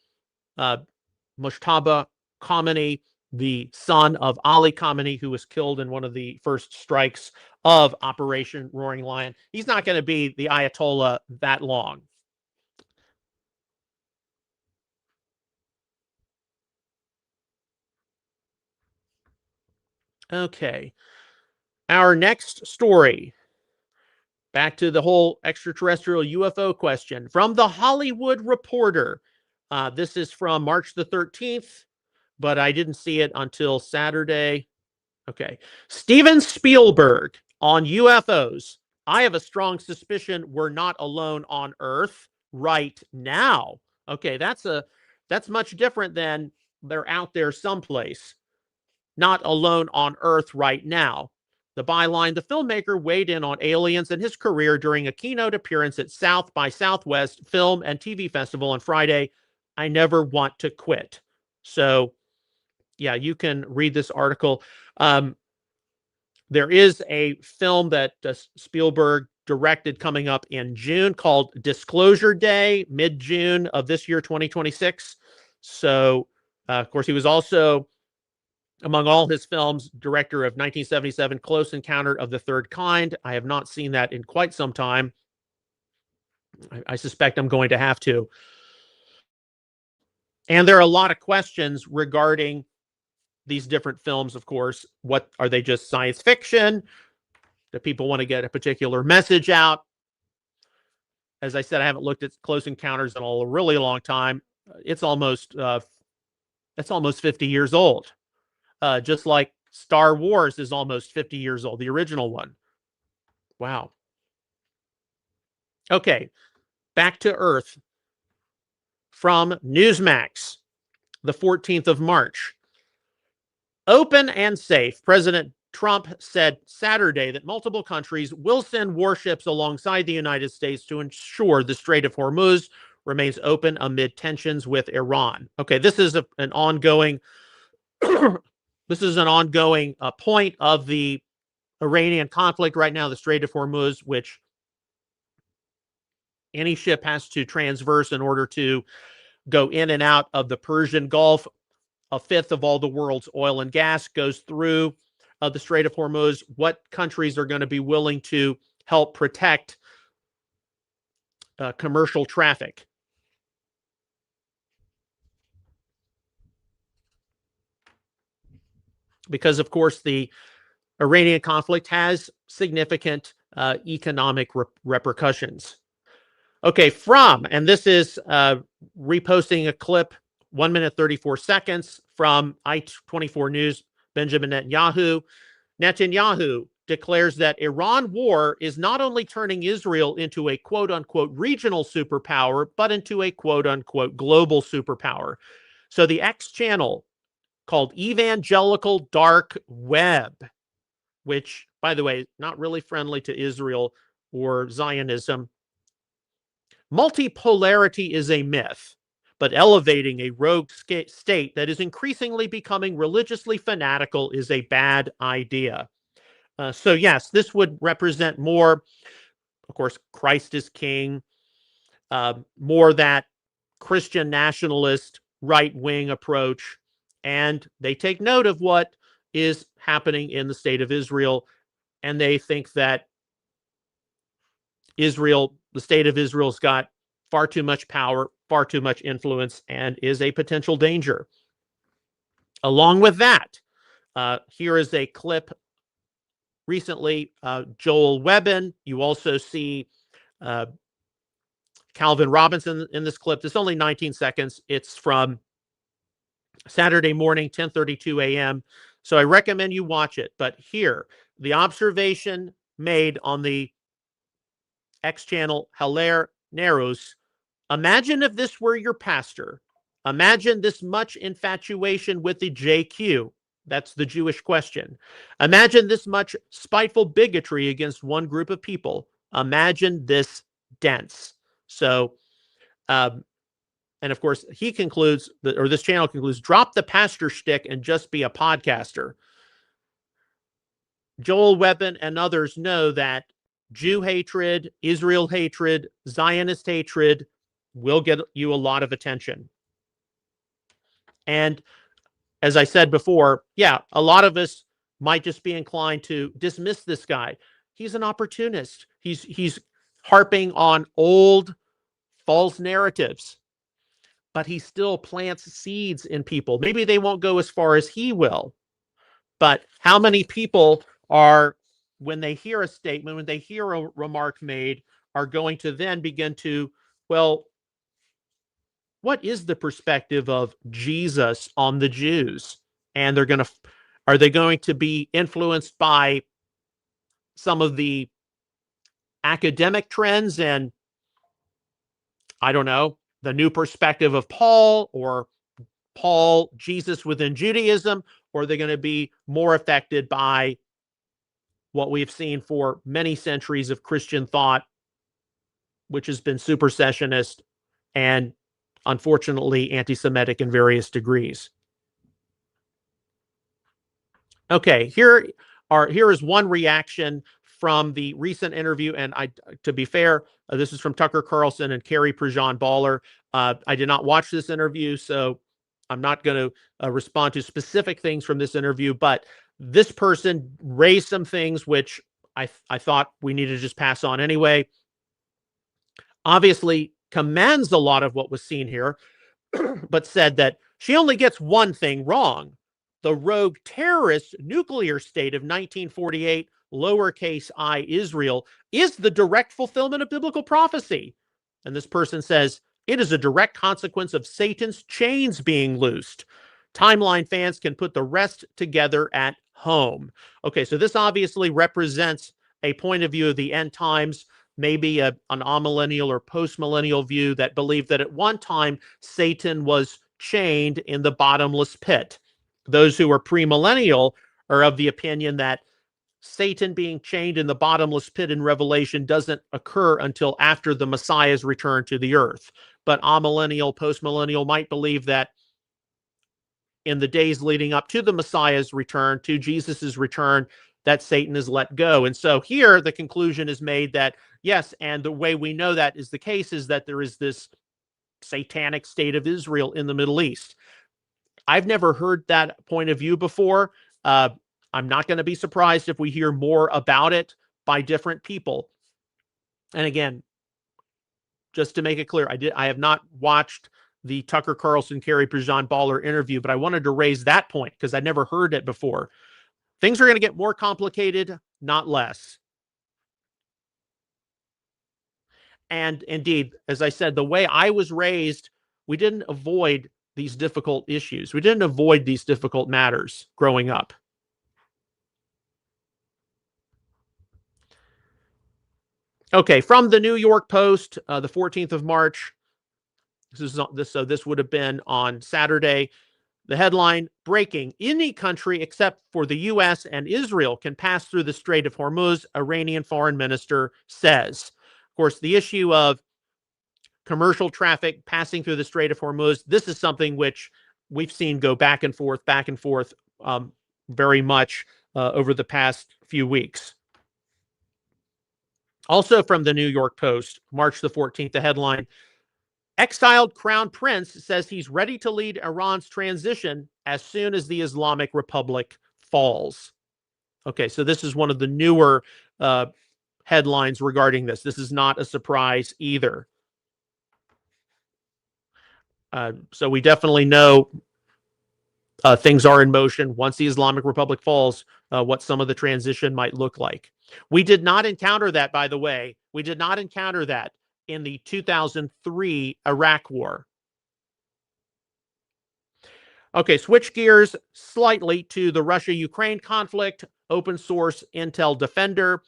Mojtaba Khamenei, the son of Ali Khamenei, who was killed in one of the first strikes of Operation Roaring Lion, he's not going to be the Ayatollah that long. Okay. Our next story, back to the whole extraterrestrial UFO question, from The Hollywood Reporter. This is from March the 13th, but I didn't see it until Saturday. Okay. Steven Spielberg on UFOs. I have a strong suspicion we're not alone on Earth right now. Okay, that's much different than they're out there someplace. Not alone on Earth right now. The byline: the filmmaker weighed in on aliens and his career during a keynote appearance at South by Southwest Film and TV Festival on Friday. I never want to quit. So, yeah, you can read this article. There is a film that Spielberg directed coming up in June called Disclosure Day, mid-June of this year, 2026. So, of course, he was also, among all his films, director of 1977 Close Encounter of the Third Kind. I have not seen that in quite some time. I suspect I'm going to have to. And there are a lot of questions regarding these different films, of course. What are they, just science fiction? Do people want to get a particular message out? As I said, I haven't looked at Close Encounters in a really long time. It's almost 50 years old. Just like Star Wars is almost 50 years old, the original one. Wow. Okay, back to Earth from Newsmax, the 14th of March. Open and safe. President Trump said Saturday that multiple countries will send warships alongside the United States to ensure the Strait of Hormuz remains open amid tensions with Iran. Okay, this is an ongoing point of the Iranian conflict right now, the Strait of Hormuz, which any ship has to transverse in order to go in and out of the Persian Gulf. A fifth of all the world's oil and gas goes through the Strait of Hormuz. What countries are going to be willing to help protect commercial traffic? Because, of course, the Iranian conflict has significant economic repercussions. Okay, and this is reposting a clip, 1 minute, 34 seconds from I-24 News, Benjamin Netanyahu. Netanyahu declares that Iran war is not only turning Israel into a quote-unquote regional superpower, but into a quote-unquote global superpower. So the X channel called Evangelical Dark Web, which, by the way, not really friendly to Israel or Zionism. Multipolarity is a myth, but elevating a rogue state that is increasingly becoming religiously fanatical is a bad idea. So yes, this would represent more, of course, Christ is king, more that Christian nationalist right-wing approach, and they take note of what is happening in the state of Israel, and they think that the state of Israel's got far too much power, far too much influence, and is a potential danger. Along with that, here is a clip recently, Joel Webbin. You also see Calvin Robinson in this clip. It's only 19 seconds. It's from Saturday morning, 10:32 a.m. So I recommend you watch it. But here, the observation made on the X channel, Hilaire Nerus. Imagine if this were your pastor. Imagine this much infatuation with the JQ. That's the Jewish question. Imagine this much spiteful bigotry against one group of people. Imagine this dense. So, and of course, he concludes, or this channel concludes, drop the pastor shtick and just be a podcaster. Joel Webbin and others know that Jew hatred, Israel hatred, Zionist hatred will get you a lot of attention. And as I said before, yeah, a lot of us might just be inclined to dismiss this guy. He's an opportunist. He's harping on old false narratives, but he still plants seeds in people. Maybe they won't go as far as he will, but how many people are, when they hear a statement, when they hear a remark made, are going to then begin to, well, what is the perspective of Jesus on the Jews? And are they going to be influenced by some of the academic trends and, I don't know, the new perspective of Paul, or Paul, Jesus within Judaism, or are they going to be more affected by what we've seen for many centuries of Christian thought, which has been supersessionist and unfortunately anti-Semitic in various degrees? Okay, here is one reaction from the recent interview, and to be fair, this is from Tucker Carlson and Carrie Prejean Baller. I did not watch this interview, so I'm not going to respond to specific things from this interview, but this person raised some things which I thought we needed to just pass on anyway. Obviously commends a lot of what was seen here, but said that she only gets one thing wrong. The rogue terrorist nuclear state of 1948, lowercase I Israel, is the direct fulfillment of biblical prophecy. And this person says, it is a direct consequence of Satan's chains being loosed. Timeline fans can put the rest together at home. Okay, so this obviously represents a point of view of the end times, maybe an amillennial or postmillennial view that believed that at one time Satan was chained in the bottomless pit. Those who are premillennial are of the opinion that Satan being chained in the bottomless pit in Revelation doesn't occur until after the Messiah's return to the earth. But amillennial, postmillennial might believe that in the days leading up to the Messiah's return, to Jesus's return, that Satan is let go. And so here the conclusion is made that, yes, and the way we know that is the case is that there is this satanic state of Israel in the Middle East. I've never heard that point of view before. I'm not going to be surprised if we hear more about it by different people. And again, just to make it clear, I have not watched the Tucker Carlson, Carrie Prejean Baller interview, but I wanted to raise that point because I'd never heard it before. Things are going to get more complicated, not less. And indeed, as I said, the way I was raised, we didn't avoid these difficult issues. We didn't avoid these difficult matters growing up. Okay, from the New York Post, the 14th of March. This would have been on Saturday. The headline, breaking, any country except for the U.S. and Israel can pass through the Strait of Hormuz, Iranian foreign minister says. Of course, the issue of commercial traffic passing through the Strait of Hormuz, this is something which we've seen go back and forth, very much over the past few weeks. Also from the New York Post, March the 14th, the headline, exiled crown prince says he's ready to lead Iran's transition as soon as the Islamic Republic falls. Okay, so this is one of the newer headlines regarding this. This is not a surprise either. So we definitely know things are in motion. Once the Islamic Republic falls, what some of the transition might look like. We did not encounter that, by the way. We did not encounter that in the 2003 Iraq War. Okay, switch gears slightly to the Russia-Ukraine conflict. Open source Intel Defender,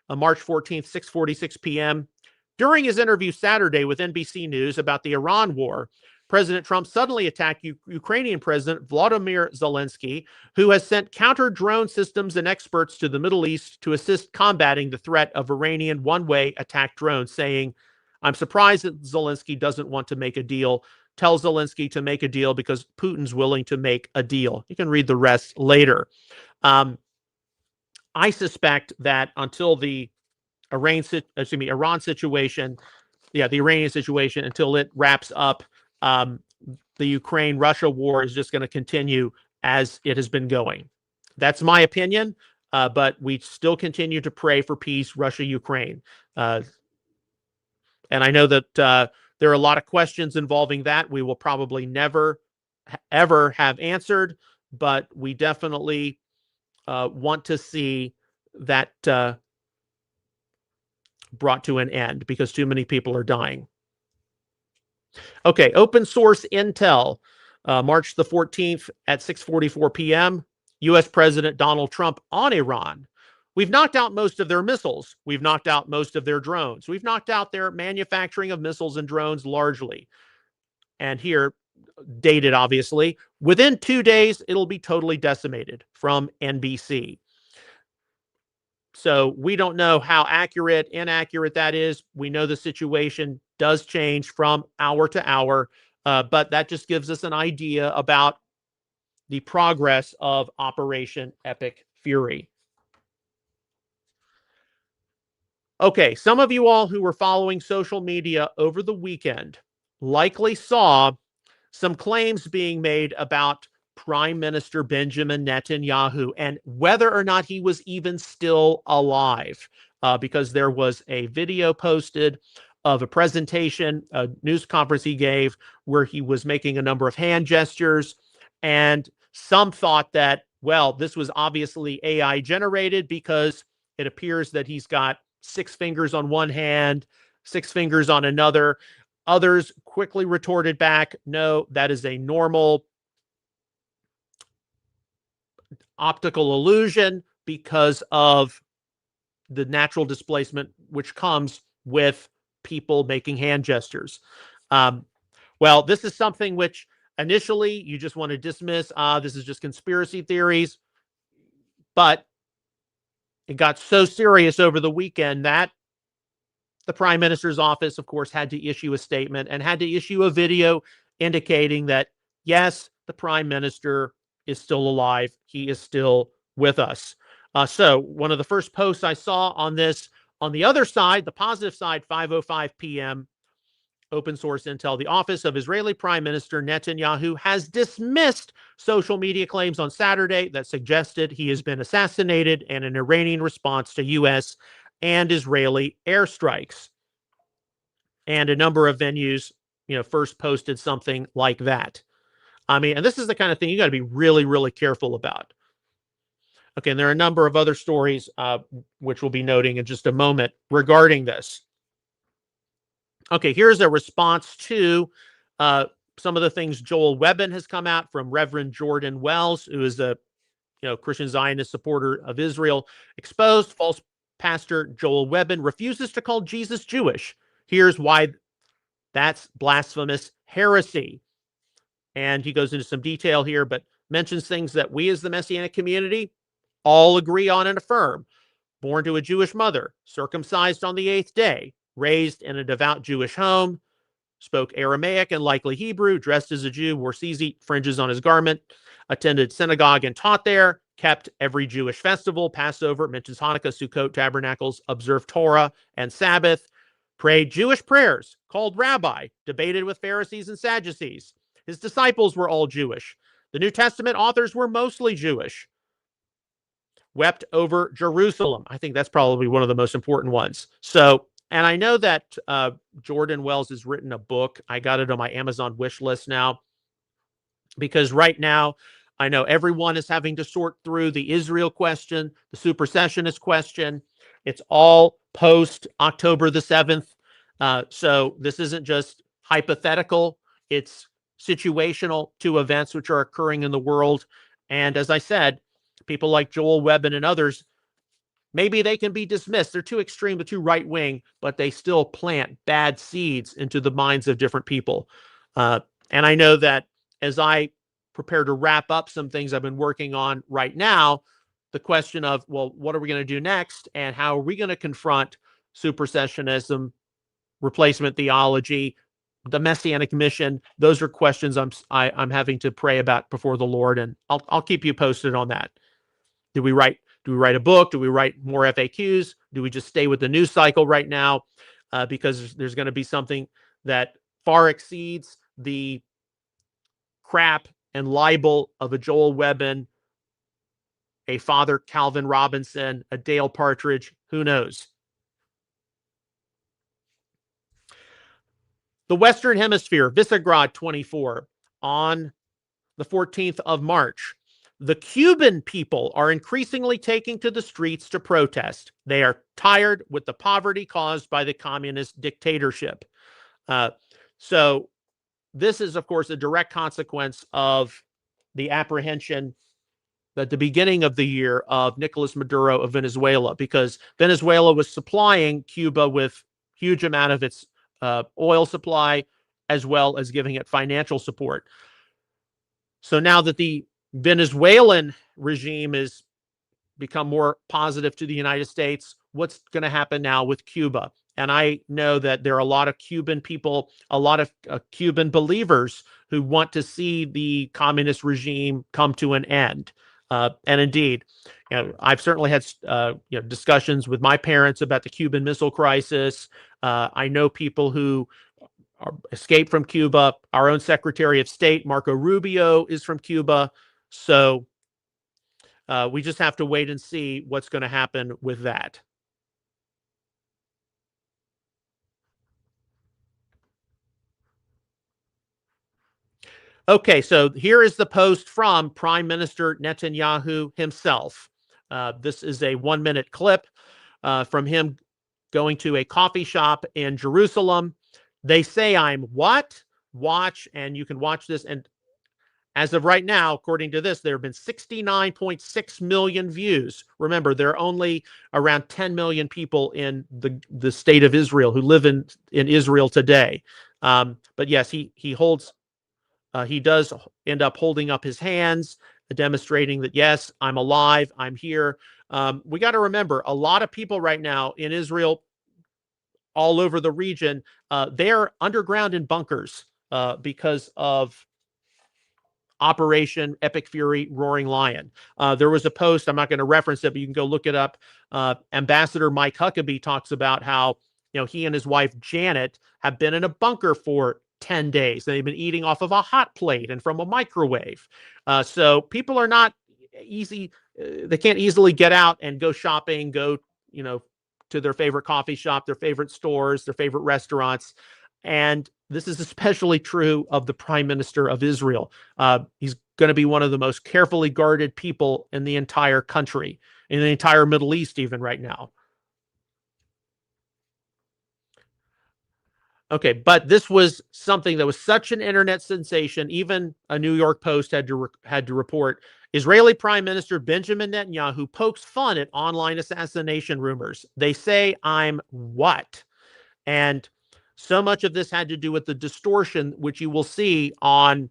March 14th, 6:46 p.m. During his interview Saturday with NBC News about the Iran war, President Trump suddenly attacked Ukrainian President Volodymyr Zelensky, who has sent counter-drone systems and experts to the Middle East to assist combating the threat of Iranian one-way attack drones, saying, I'm surprised that Zelensky doesn't want to make a deal. Tell Zelensky to make a deal because Putin's willing to make a deal. You can read the rest later. I suspect that until the Iran situation, the Iranian situation, until it wraps up, the Ukraine-Russia war is just going to continue as it has been going. That's my opinion, but we still continue to pray for peace, Russia-Ukraine. And I know that there are a lot of questions involving that we will probably never, ever have answered, but we definitely want to see that brought to an end because too many people are dying. Okay, open source Intel, March the 14th at 6:44 p.m. U.S. President Donald Trump on Iran. We've knocked out most of their missiles. We've knocked out most of their drones. We've knocked out their manufacturing of missiles and drones largely. And here, dated obviously, within 2 days, it'll be totally decimated from NBC. So we don't know how accurate, inaccurate that is. We know the situation does change from hour to hour, but that just gives us an idea about the progress of Operation Epic Fury. Okay, some of you all who were following social media over the weekend likely saw some claims being made about Prime Minister Benjamin Netanyahu and whether or not he was even still alive, because there was a video posted of a presentation, a news conference he gave where he was making a number of hand gestures, and some thought that, well, this was obviously AI generated because it appears that he's got 6 fingers on one hand, 6 fingers on another. Others quickly retorted back, no, that is a normal optical illusion because of the natural displacement which comes with people making hand gestures. Well, this is something which initially you just want to dismiss. This is just conspiracy theories. But it got so serious over the weekend that the prime minister's office, of course, had to issue a statement and had to issue a video indicating that, yes, the prime minister is still alive. He is still with us. So one of the first posts I saw on this, on the other side, the positive side, 5:05 p.m., open source intel, the office of Israeli Prime Minister Netanyahu has dismissed social media claims on Saturday that suggested he has been assassinated in an Iranian response to U.S. and Israeli airstrikes. And a number of venues, first posted something like that. I mean, and this is the kind of thing you got to be really, really careful about. Okay, and there are a number of other stories, which we'll be noting in just a moment regarding this. Okay, here's a response to some of the things Joel Webbin has come out from Reverend Jordan Wells, who is a Christian Zionist supporter of Israel. Exposed false pastor Joel Webbin refuses to call Jesus Jewish. Here's why that's blasphemous heresy. And he goes into some detail here, but mentions things that we as the Messianic community all agree on and affirm. Born to a Jewish mother, circumcised on the 8th day, raised in a devout Jewish home, spoke Aramaic and likely Hebrew, dressed as a Jew, wore tzitzit fringes on his garment, attended synagogue and taught there, kept every Jewish festival, Passover, mentions Hanukkah, Sukkot, Tabernacles, observed Torah and Sabbath, prayed Jewish prayers, called rabbi, debated with Pharisees and Sadducees. His disciples were all Jewish. The New Testament authors were mostly Jewish. Wept over Jerusalem. I think that's probably one of the most important ones. So, and I know that Jordan Wells has written a book. I got it on my Amazon wish list now, because right now I know everyone is having to sort through the Israel question, the supersessionist question. It's all post October the 7th. So this isn't just hypothetical. It's situational to events which are occurring in the world. And as I said, people like Joel Webbin and others, maybe they can be dismissed. They're too extreme, they're too right wing, but they still plant bad seeds into the minds of different people. And I know that as I prepare to wrap up some things I've been working on right now, the question of, well, what are we going to do next? And how are we going to confront supersessionism, replacement theology, the Messianic mission? Those are questions I'm having to pray about before the Lord, and I'll keep you posted on that. Do we write a book? Do we write more FAQs? Do we just stay with the news cycle right now? Because there's going to be something that far exceeds the crap and libel of a Joel Webbin, a Father Calvin Robinson, a Dale Partridge. Who knows? The Western Hemisphere, Visegrad 24, on the 14th of March. The Cuban people are increasingly taking to the streets to protest. They are tired with the poverty caused by the communist dictatorship. So this is, of course, a direct consequence of the apprehension at the beginning of the year of Nicolas Maduro of Venezuela, because Venezuela was supplying Cuba with huge amount of its oil supply, as well as giving it financial support. So now that the Venezuelan regime has become more positive to the United States, what's going to happen now with Cuba? And I know that there are a lot of Cuban people, a lot of Cuban believers who want to see the communist regime come to an end. And indeed, I've certainly had discussions with my parents about the Cuban Missile Crisis. I know people who escaped from Cuba. Our own Secretary of State, Marco Rubio, is from Cuba. So we just have to wait and see what's going to happen with that. Okay, so here is the post from Prime Minister Netanyahu himself. This is a 1-minute clip from him going to a coffee shop in Jerusalem. They say I'm what? Watch, and you can watch this. And as of right now, according to this, there have been 69.6 million views. Remember, there are only around 10 million people in the state of Israel who live in Israel today. But yes, he does end up holding up his hands, demonstrating that, yes, I'm alive, I'm here. We got to remember, a lot of people right now in Israel, all over the region, they're underground in bunkers because of Operation Epic Fury Roaring Lion. There was a post, I'm not going to reference it, but you can go look it up. Ambassador Mike Huckabee talks about how he and his wife Janet have been in a bunker for 10 days. They've been eating off of a hot plate and from a microwave. So people are not easy. They can't easily get out and go shopping, go to their favorite coffee shop, their favorite stores, their favorite restaurants. And this is especially true of the Prime Minister of Israel. He's going to be one of the most carefully guarded people in the entire country, in the entire Middle East, even right now. Okay, but this was something that was such an internet sensation. Even a New York Post had to report Israeli Prime Minister Benjamin Netanyahu pokes fun at online assassination rumors. They say I'm what? And so much of this had to do with the distortion, which you will see on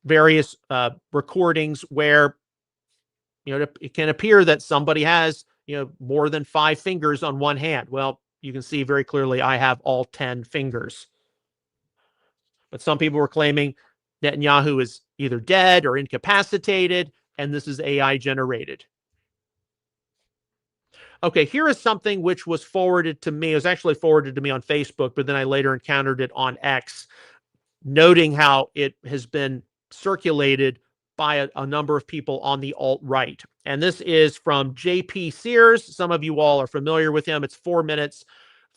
various recordings where it can appear that somebody has more than 5 fingers on one hand. Well, you can see very clearly I have all 10 fingers. But some people were claiming Netanyahu is either dead or incapacitated, and this is AI generated. Okay, here is something which was forwarded to me. It was actually forwarded to me on Facebook, but then I later encountered it on X, noting how it has been circulated by a number of people on the alt-right. And this is from J.P. Sears. Some of you all are familiar with him. It's 4 minutes,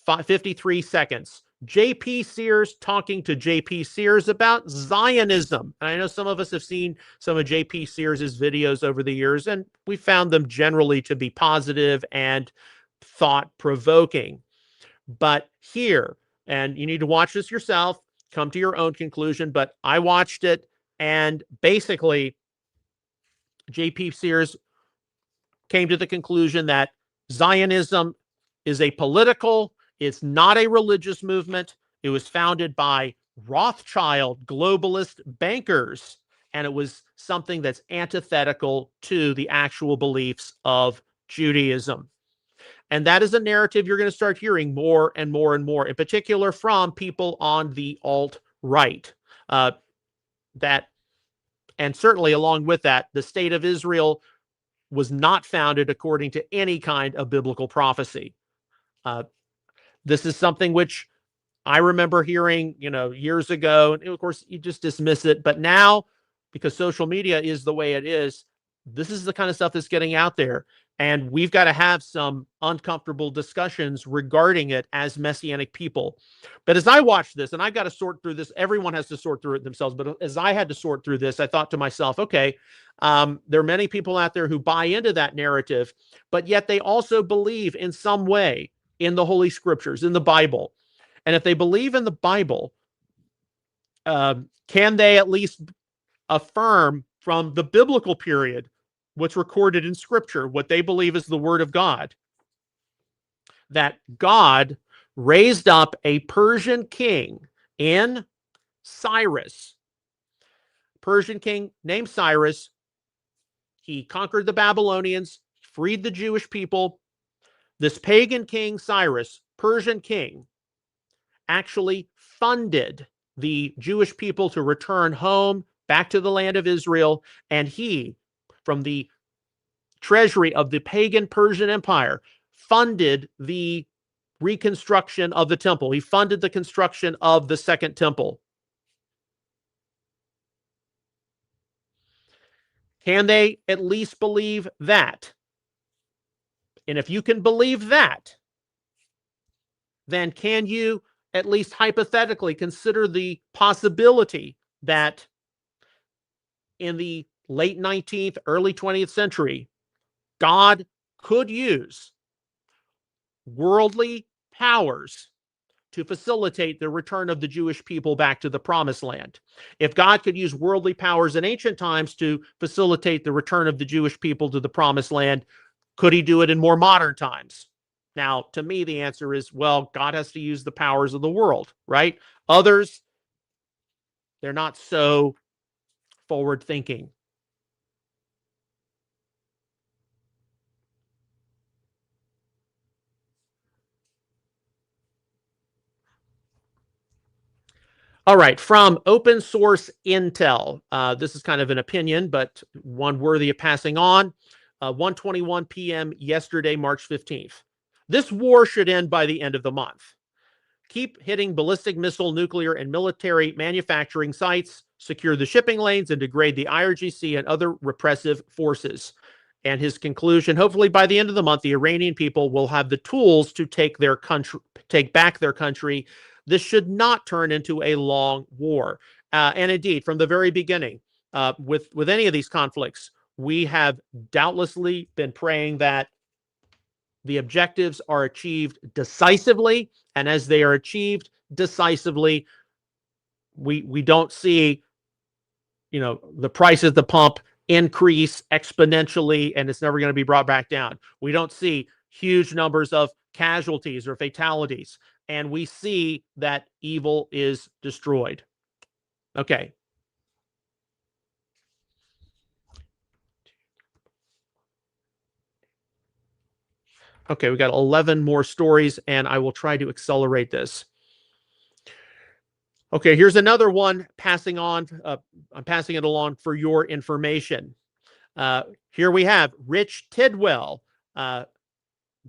53 seconds. J.P. Sears talking to J.P. Sears about Zionism. And I know some of us have seen some of J.P. Sears' videos over the years, and we found them generally to be positive and thought-provoking. But here, and you need to watch this yourself, come to your own conclusion, but I watched it, and basically J.P. Sears came to the conclusion that Zionism is a political, it's not a religious movement. It was founded by Rothschild globalist bankers, and it was something that's antithetical to the actual beliefs of Judaism. And that is a narrative you're going to start hearing more and more and more, in particular from people on the alt-right. And certainly along with that, the state of Israel was not founded according to any kind of biblical prophecy. This is something which I remember hearing, years ago. And of course, you just dismiss it. But now, because social media is the way it is, this is the kind of stuff that's getting out there. And we've got to have some uncomfortable discussions regarding it as Messianic people. But as I watched this, and I've got to sort through this, everyone has to sort through it themselves. But as I had to sort through this, I thought to myself, okay, there are many people out there who buy into that narrative, but yet they also believe in some way in the Holy Scriptures, in the Bible. And if they believe in the Bible, can they at least affirm from the biblical period what's recorded in Scripture, what they believe is the Word of God, that God raised up a Persian king in Cyrus, Persian king named Cyrus. He conquered the Babylonians, freed the Jewish people. This pagan king, Cyrus, Persian king, actually funded the Jewish people to return home back to the land of Israel. And he, from the treasury of the pagan Persian Empire, funded the reconstruction of the temple. He funded the construction of the Second Temple. Can they at least believe that? And if you can believe that, then can you at least hypothetically consider the possibility that in the late 19th, early 20th century, God could use worldly powers to facilitate the return of the Jewish people back to the promised land. If God could use worldly powers in ancient times to facilitate the return of the Jewish people to the promised land, could he do it in more modern times? Now, to me, the answer is, well, God has to use the powers of the world, right? Others, they're not so forward thinking. All right, from Open Source Intel. This is kind of an opinion, but one worthy of passing on. 1:21 p.m. yesterday, March 15th. This war should end by the end of the month. Keep hitting ballistic missile, nuclear, and military manufacturing sites, secure the shipping lanes, and degrade the IRGC and other repressive forces. And his conclusion, hopefully by the end of the month, the Iranian people will have the tools to take back their country. This should not turn into a long war. And indeed, from the very beginning, with any of these conflicts, we have doubtlessly been praying that the objectives are achieved decisively, and as they are achieved decisively, we don't see, the price at the pump increase exponentially, and it's never going to be brought back down. We don't see huge numbers of casualties or fatalities, and we see that evil is destroyed. Okay. Okay, we got 11 more stories, and I will try to accelerate this. Okay, here's another one passing on. I'm passing it along for your information. Here we have Rich Tidwell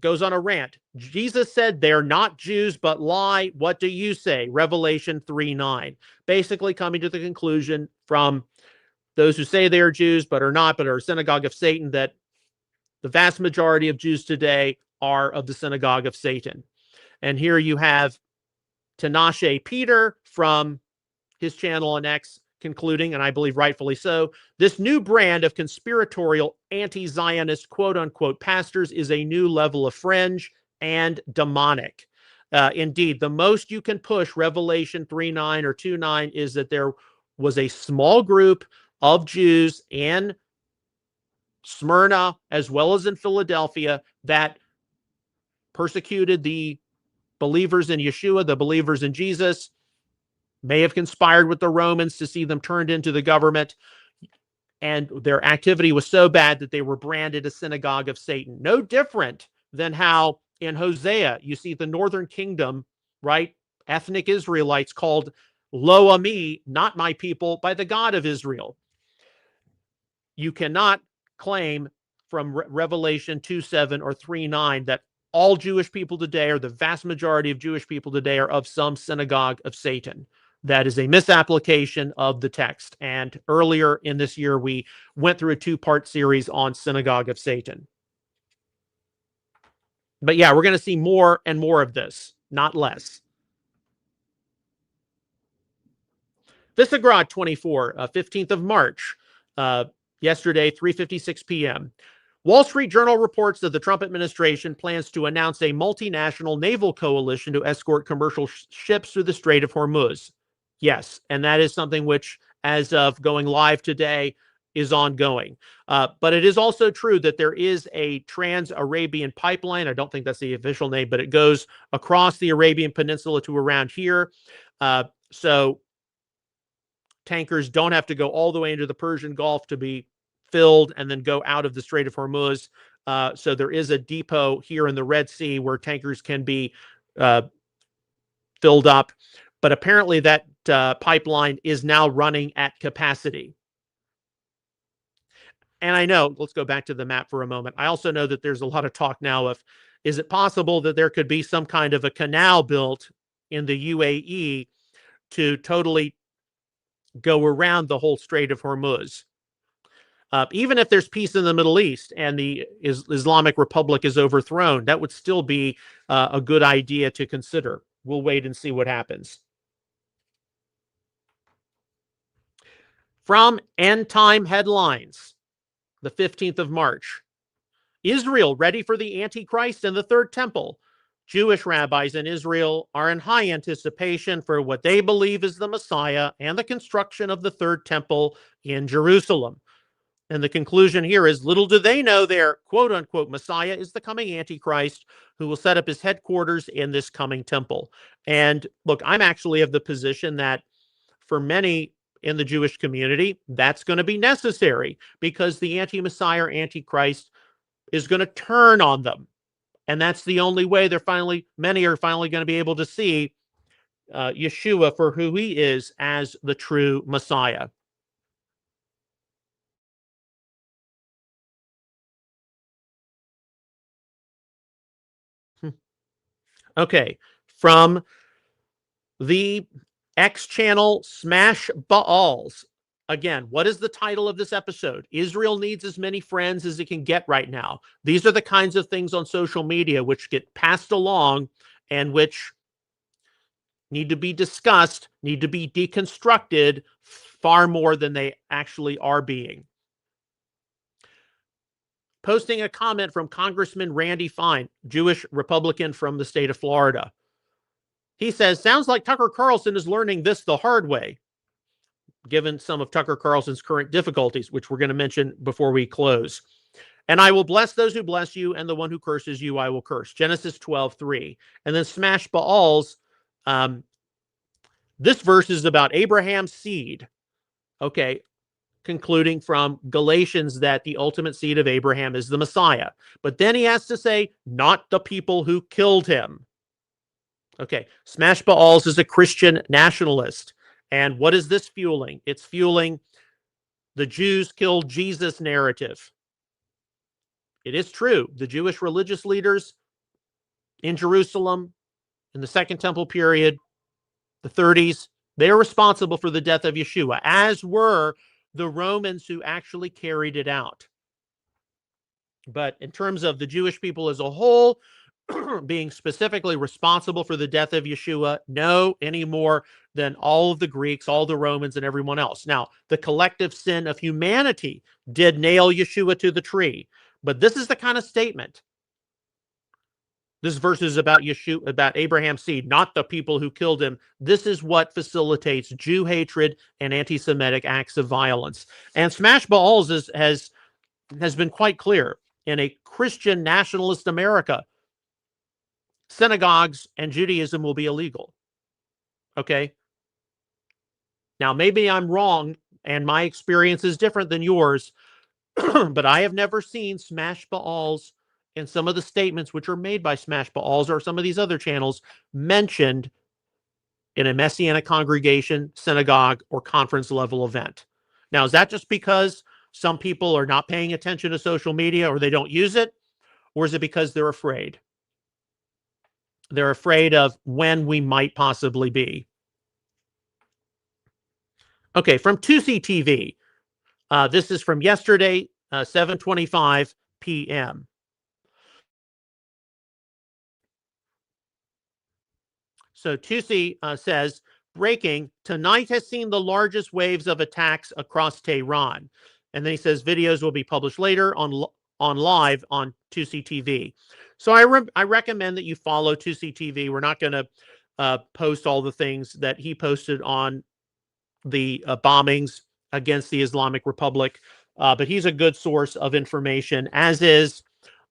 goes on a rant. Jesus said they're not Jews but lie. What do you say? Revelation 3:9. Basically coming to the conclusion from those who say they are Jews but are not, but are a synagogue of Satan, that the vast majority of Jews today are of the synagogue of Satan. And here you have Tinashe Peter from his channel on X concluding, and I believe rightfully so, this new brand of conspiratorial anti-Zionist quote-unquote pastors is a new level of fringe and demonic. Indeed, the most you can push Revelation 3:9 or 2:9 is that there was a small group of Jews in Smyrna as well as in Philadelphia that persecuted the believers in Yeshua, the believers in Jesus, may have conspired with the Romans to see them turned into the government. And their activity was so bad that they were branded a synagogue of Satan. No different than how in Hosea, you see the northern kingdom, right? Ethnic Israelites called Lo Ami, not my people, by the God of Israel. You cannot claim from Revelation 2:7 or 3:9 that all Jewish people today, or the vast majority of Jewish people today, are of some synagogue of Satan. That is a misapplication of the text. And earlier in this year, we went through a 2-part series on synagogue of Satan. But yeah, we're going to see more and more of this, not less. Visegrad 24, 15th of March, yesterday, 3:56 p.m. Wall Street Journal reports that the Trump administration plans to announce a multinational naval coalition to escort commercial ships through the Strait of Hormuz. Yes, and that is something which, as of going live today, is ongoing. But it is also true that there is a Trans-Arabian pipeline. I don't think that's the official name, but it goes across the Arabian Peninsula to around here. So tankers don't have to go all the way into the Persian Gulf to be filled and then go out of the Strait of Hormuz. So there is a depot here in the Red Sea where tankers can be filled up. But apparently that pipeline is now running at capacity. And I know, let's go back to the map for a moment. I also know that there's a lot of talk now of, is it possible that there could be some kind of a canal built in the UAE to totally go around the whole Strait of Hormuz? Even if there's peace in the Middle East and the Islamic Republic is overthrown, that would still be a good idea to consider. We'll wait and see what happens. From End Time Headlines, the 15th of March. Israel ready for the Antichrist and the Third Temple. Jewish rabbis in Israel are in high anticipation for what they believe is the Messiah and the construction of the third temple in Jerusalem. And the conclusion here is little do they know their quote unquote Messiah is the coming Antichrist who will set up his headquarters in this coming temple. And look, I'm actually of the position that for many in the Jewish community, that's going to be necessary because the anti-Messiah or Antichrist is going to turn on them. And that's the only way many are finally going to be able to see Yeshua for who he is as the true Messiah. Okay, from the X channel Smash Baals. Again, what is the title of this episode? Israel needs as many friends as it can get right now. These are the kinds of things on social media which get passed along and which need to be discussed, need to be deconstructed far more than they actually are being. Posting a comment from Congressman Randy Fine, Jewish Republican from the state of Florida. He says, sounds like Tucker Carlson is learning this the hard way, given some of Tucker Carlson's current difficulties, which we're going to mention before we close. And I will bless those who bless you, and the one who curses you, I will curse. Genesis 12:3. And then Smash Baals. This verse is about Abraham's seed. Okay, concluding from Galatians that the ultimate seed of Abraham is the Messiah. But then he has to say, not the people who killed him. Okay, Smash Baals is a Christian nationalist. And what is this fueling? It's fueling the Jews killed Jesus narrative. It is true. The Jewish religious leaders in Jerusalem in the Second Temple period, the 30s, they are responsible for the death of Yeshua, as were the Romans who actually carried it out. But in terms of the Jewish people as a whole, being specifically responsible for the death of Yeshua, no, any more than all of the Greeks, all the Romans, and everyone else. Now, the collective sin of humanity did nail Yeshua to the tree. But this is the kind of statement. This verse is about Yeshua, about Abraham's seed, not the people who killed him. This is what facilitates Jew hatred and anti-Semitic acts of violence. And Smash Baals has been quite clear. In a Christian nationalist America, synagogues and Judaism will be illegal. Okay? Now, maybe I'm wrong and my experience is different than yours, but I have never seen Smash Baals in some of the statements which are made by Smash Baals or some of these other channels mentioned in a Messianic congregation, synagogue, or conference level event. Now, is that just because some people are not paying attention to social media or they don't use it? Or is it because they're afraid? They're afraid of when we might possibly be. Okay, from 2C TV. This is from yesterday, 7:25 p.m. So 2C says, breaking, tonight has seen the largest waves of attacks across Tehran. And then he says videos will be published later on live on 2C TV. So I recommend that you follow 2C TV. We're not going to post all the things that he posted on the bombings against the Islamic Republic. But he's a good source of information, as is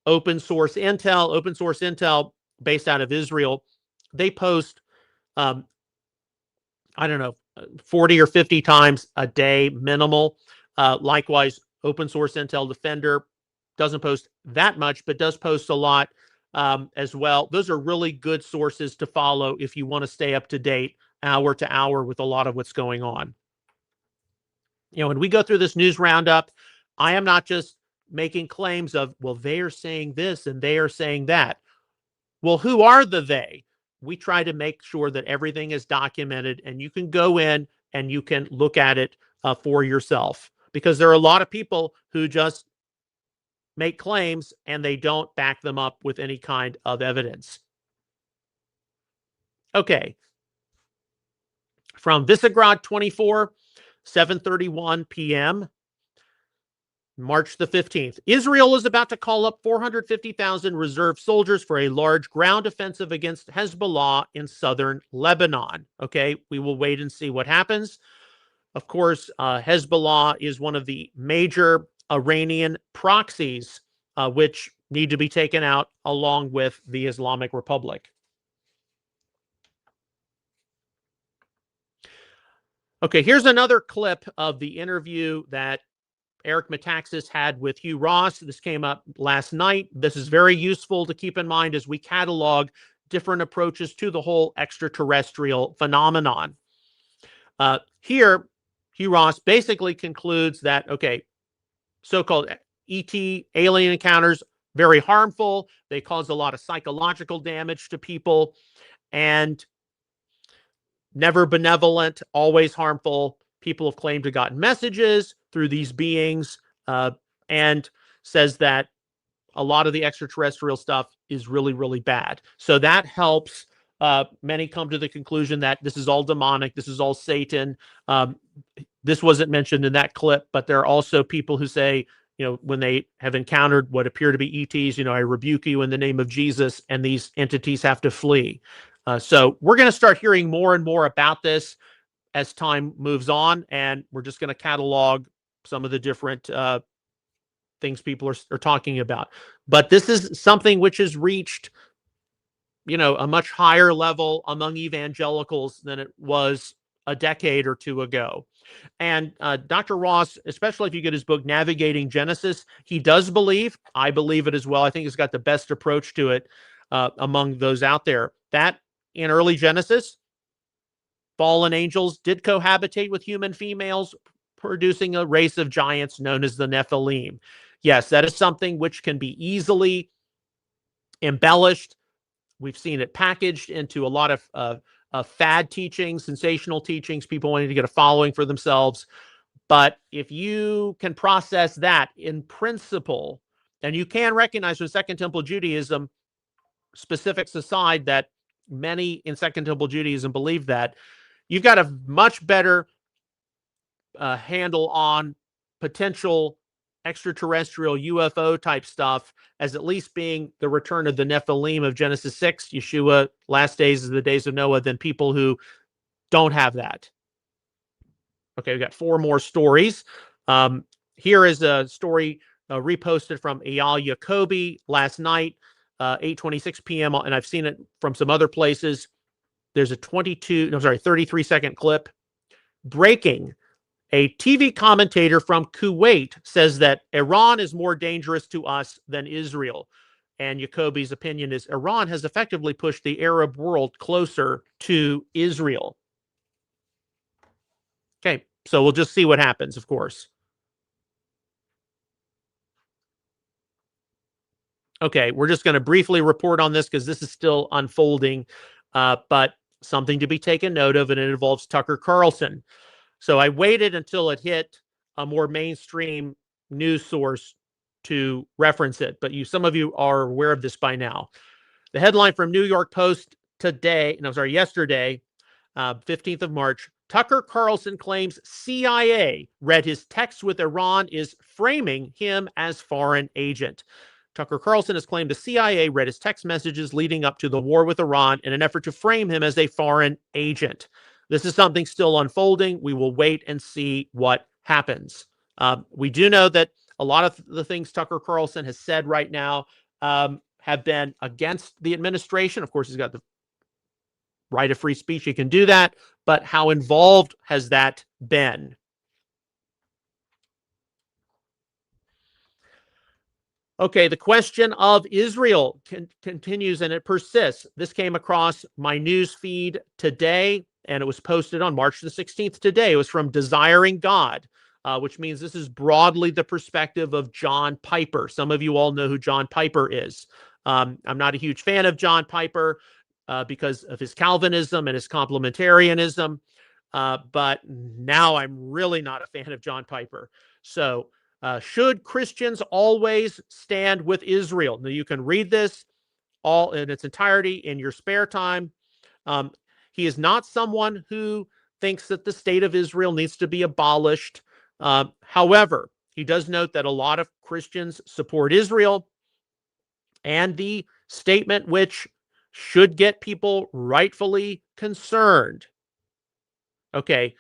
open source intel based out of Israel. They post, I don't know, 40 or 50 times a day minimal. Likewise, open source intel defender doesn't post that much, but does post a lot as well. Those are really good sources to follow if you want to stay up to date hour to hour with a lot of what's going on. You know, when we go through this news roundup, I am not just making claims of, well, they are saying this and they are saying that. Well, who are the they? We try to make sure that everything is documented and you can go in and you can look at it for yourself, because there are a lot of people who just make claims and they don't back them up with any kind of evidence. Okay. From Visegrad 24, 7:31 p.m. March the 15th. Israel is about to call up 450,000 reserve soldiers for a large ground offensive against Hezbollah in southern Lebanon. Okay, we will wait and see what happens. Of course, Hezbollah is one of the major Iranian proxies, which need to be taken out along with the Islamic Republic. Okay, here's another clip of the interview that Eric Metaxas had with Hugh Ross. This came up last night. This is very useful to keep in mind as we catalog different approaches to the whole extraterrestrial phenomenon. Here, Hugh Ross basically concludes that, okay, so-called ET alien encounters, very harmful. They cause a lot of psychological damage to people and never benevolent, always harmful. People have claimed to have gotten messages through these beings, and says that a lot of the extraterrestrial stuff is really, really bad. So that helps many come to the conclusion that this is all demonic, this is all Satan. This wasn't mentioned in that clip, but there are also people who say, when they have encountered what appear to be ETs, I rebuke you in the name of Jesus, and these entities have to flee. So we're going to start hearing more and more about this as time moves on, and we're just going to catalog some of the different things people are talking about. But this is something which has reached, a much higher level among evangelicals than it was a decade or two ago. And Dr. Ross, especially if you get his book, Navigating Genesis, he does believe, I believe it as well, I think he's got the best approach to it among those out there, that in early Genesis, fallen angels did cohabitate with human females, producing a race of giants known as the Nephilim. Yes, that is something which can be easily embellished. We've seen it packaged into a lot of fad teachings, sensational teachings, people wanting to get a following for themselves. But if you can process that in principle, and you can recognize with Second Temple Judaism, specifics aside, that many in Second Temple Judaism believe that, you've got a much better handle on potential extraterrestrial UFO type stuff as at least being the return of the Nephilim of Genesis 6, Yeshua, last days is the days of Noah, than people who don't have that. Okay, we got 4 more stories. Here is a story reposted from Eyal Jacoby last night, 8:26 p.m., and I've seen it from some other places. There's a 33-second clip. Breaking. A TV commentator from Kuwait says that Iran is more dangerous to us than Israel. And Jacoby's opinion is Iran has effectively pushed the Arab world closer to Israel. Okay, so we'll just see what happens, of course. Okay, we're just going to briefly report on this because this is still unfolding, but something to be taken note of, and it involves Tucker Carlson. So I waited until it hit a more mainstream news source to reference it, but some of you are aware of this by now. The headline from New York Post yesterday, 15th of March, Tucker Carlson claims CIA read his texts with Iran is framing him as foreign agent. Tucker Carlson has claimed the CIA read his text messages leading up to the war with Iran in an effort to frame him as a foreign agent. This is something still unfolding. We will wait and see what happens. We do know that a lot of the things Tucker Carlson has said right now have been against the administration. Of course, he's got the right of free speech. He can do that. But how involved has that been? Okay, the question of Israel continues and it persists. This came across my news feed today, and it was posted on March the 16th today. It was from Desiring God, which means this is broadly the perspective of John Piper. Some of you all know who John Piper is. I'm not a huge fan of John Piper because of his Calvinism and his complementarianism, but now I'm really not a fan of John Piper. So, should Christians always stand with Israel? Now, you can read this all in its entirety in your spare time. He is not someone who thinks that the state of Israel needs to be abolished. However, he does note that a lot of Christians support Israel, and the statement which should get people rightfully concerned. Okay,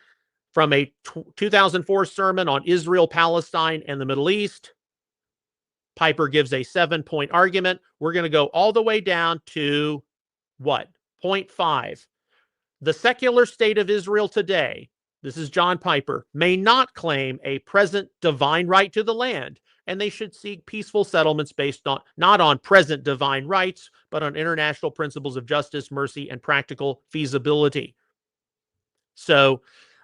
from a 2004 sermon on Israel, Palestine, and the Middle East, Piper gives a 7-point argument. We're going to go all the way down to what? Point 5. The secular state of Israel today, this is John Piper, may not claim a present divine right to the land, and they should seek peaceful settlements based not on present divine rights, but on international principles of justice, mercy, and practical feasibility. So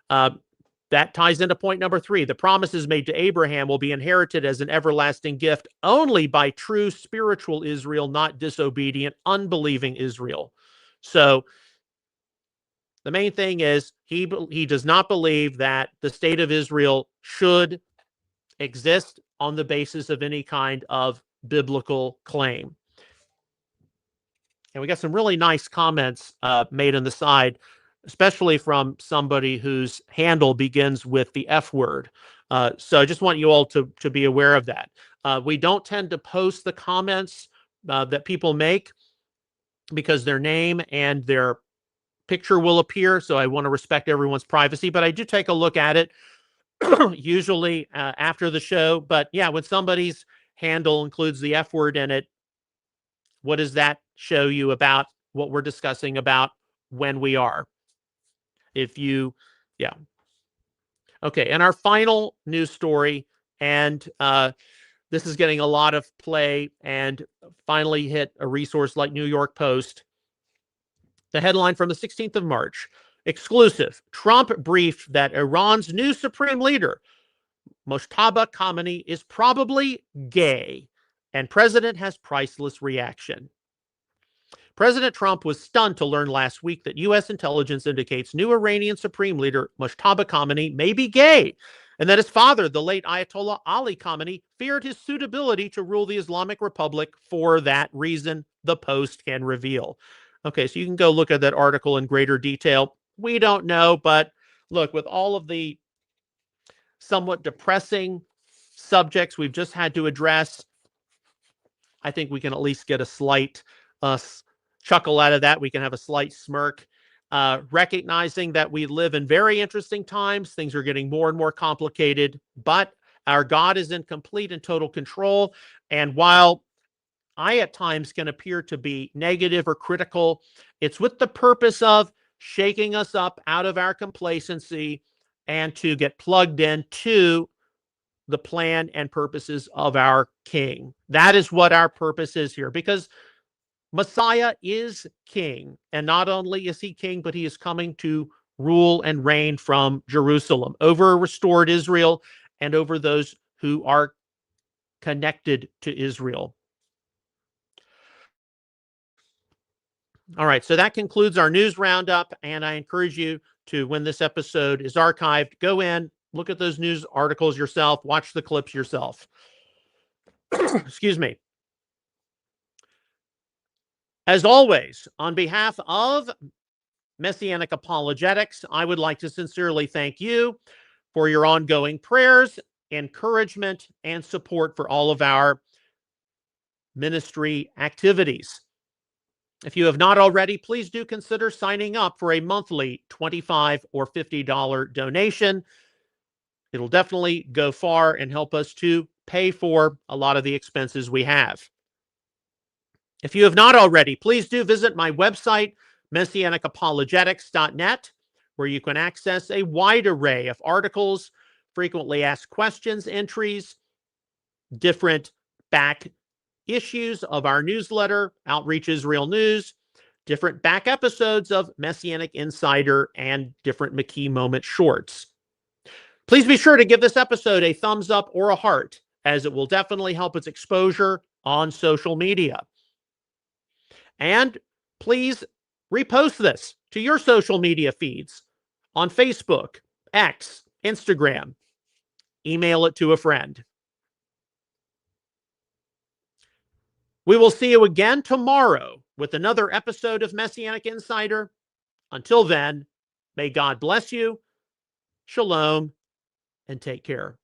that ties into point number 3. The promises made to Abraham will be inherited as an everlasting gift only by true spiritual Israel, not disobedient, unbelieving Israel. So the main thing is he does not believe that the state of Israel should exist on the basis of any kind of biblical claim. And we got some really nice comments made on the side, especially from somebody whose handle begins with the F word. So I just want you all to be aware of that. We don't tend to post the comments that people make because their name and their picture will appear. So I want to respect everyone's privacy, but I do take a look at it usually after the show. But yeah, when somebody's handle includes the F word in it, what does that show you about what we're discussing about when we are? Yeah. Okay, and our final news story, and this is getting a lot of play and finally hit a resource like New York Post. The headline from the 16th of March, exclusive, Trump briefed that Iran's new supreme leader, Mojtaba Khamenei, is probably gay, and president has priceless reaction. President Trump was stunned to learn last week that U.S. intelligence indicates new Iranian Supreme Leader Mojtaba Khamenei may be gay, and that his father, the late Ayatollah Ali Khamenei, feared his suitability to rule the Islamic Republic for that reason, the Post can reveal. Okay, so you can go look at that article in greater detail. We don't know, but look, with all of the somewhat depressing subjects we've just had to address, I think we can at least get a slight chuckle out of that. We can have a slight smirk, recognizing that we live in very interesting times. Things are getting more and more complicated, but our God is in complete and total control. And while I at times can appear to be negative or critical, it's with the purpose of shaking us up out of our complacency and to get plugged into the plan and purposes of our King. That is what our purpose is here, because Messiah is king, and not only is he king, but he is coming to rule and reign from Jerusalem over a restored Israel and over those who are connected to Israel. All right, so that concludes our news roundup, and I encourage you to, when this episode is archived, go in, look at those news articles yourself, watch the clips yourself. Excuse me. As always, on behalf of Messianic Apologetics, I would like to sincerely thank you for your ongoing prayers, encouragement, and support for all of our ministry activities. If you have not already, please do consider signing up for a monthly $25 or $50 donation. It'll definitely go far and help us to pay for a lot of the expenses we have. If you have not already, please do visit my website, MessianicApologetics.net, where you can access a wide array of articles, frequently asked questions entries, different back issues of our newsletter, Outreach Israel News, different back episodes of Messianic Insider, and different McKee Moment shorts. Please be sure to give this episode a thumbs up or a heart, as it will definitely help its exposure on social media. And please repost this to your social media feeds on Facebook, X, Instagram. Email it to a friend. We will see you again tomorrow with another episode of Messianic Insider. Until then, may God bless you, shalom, and take care.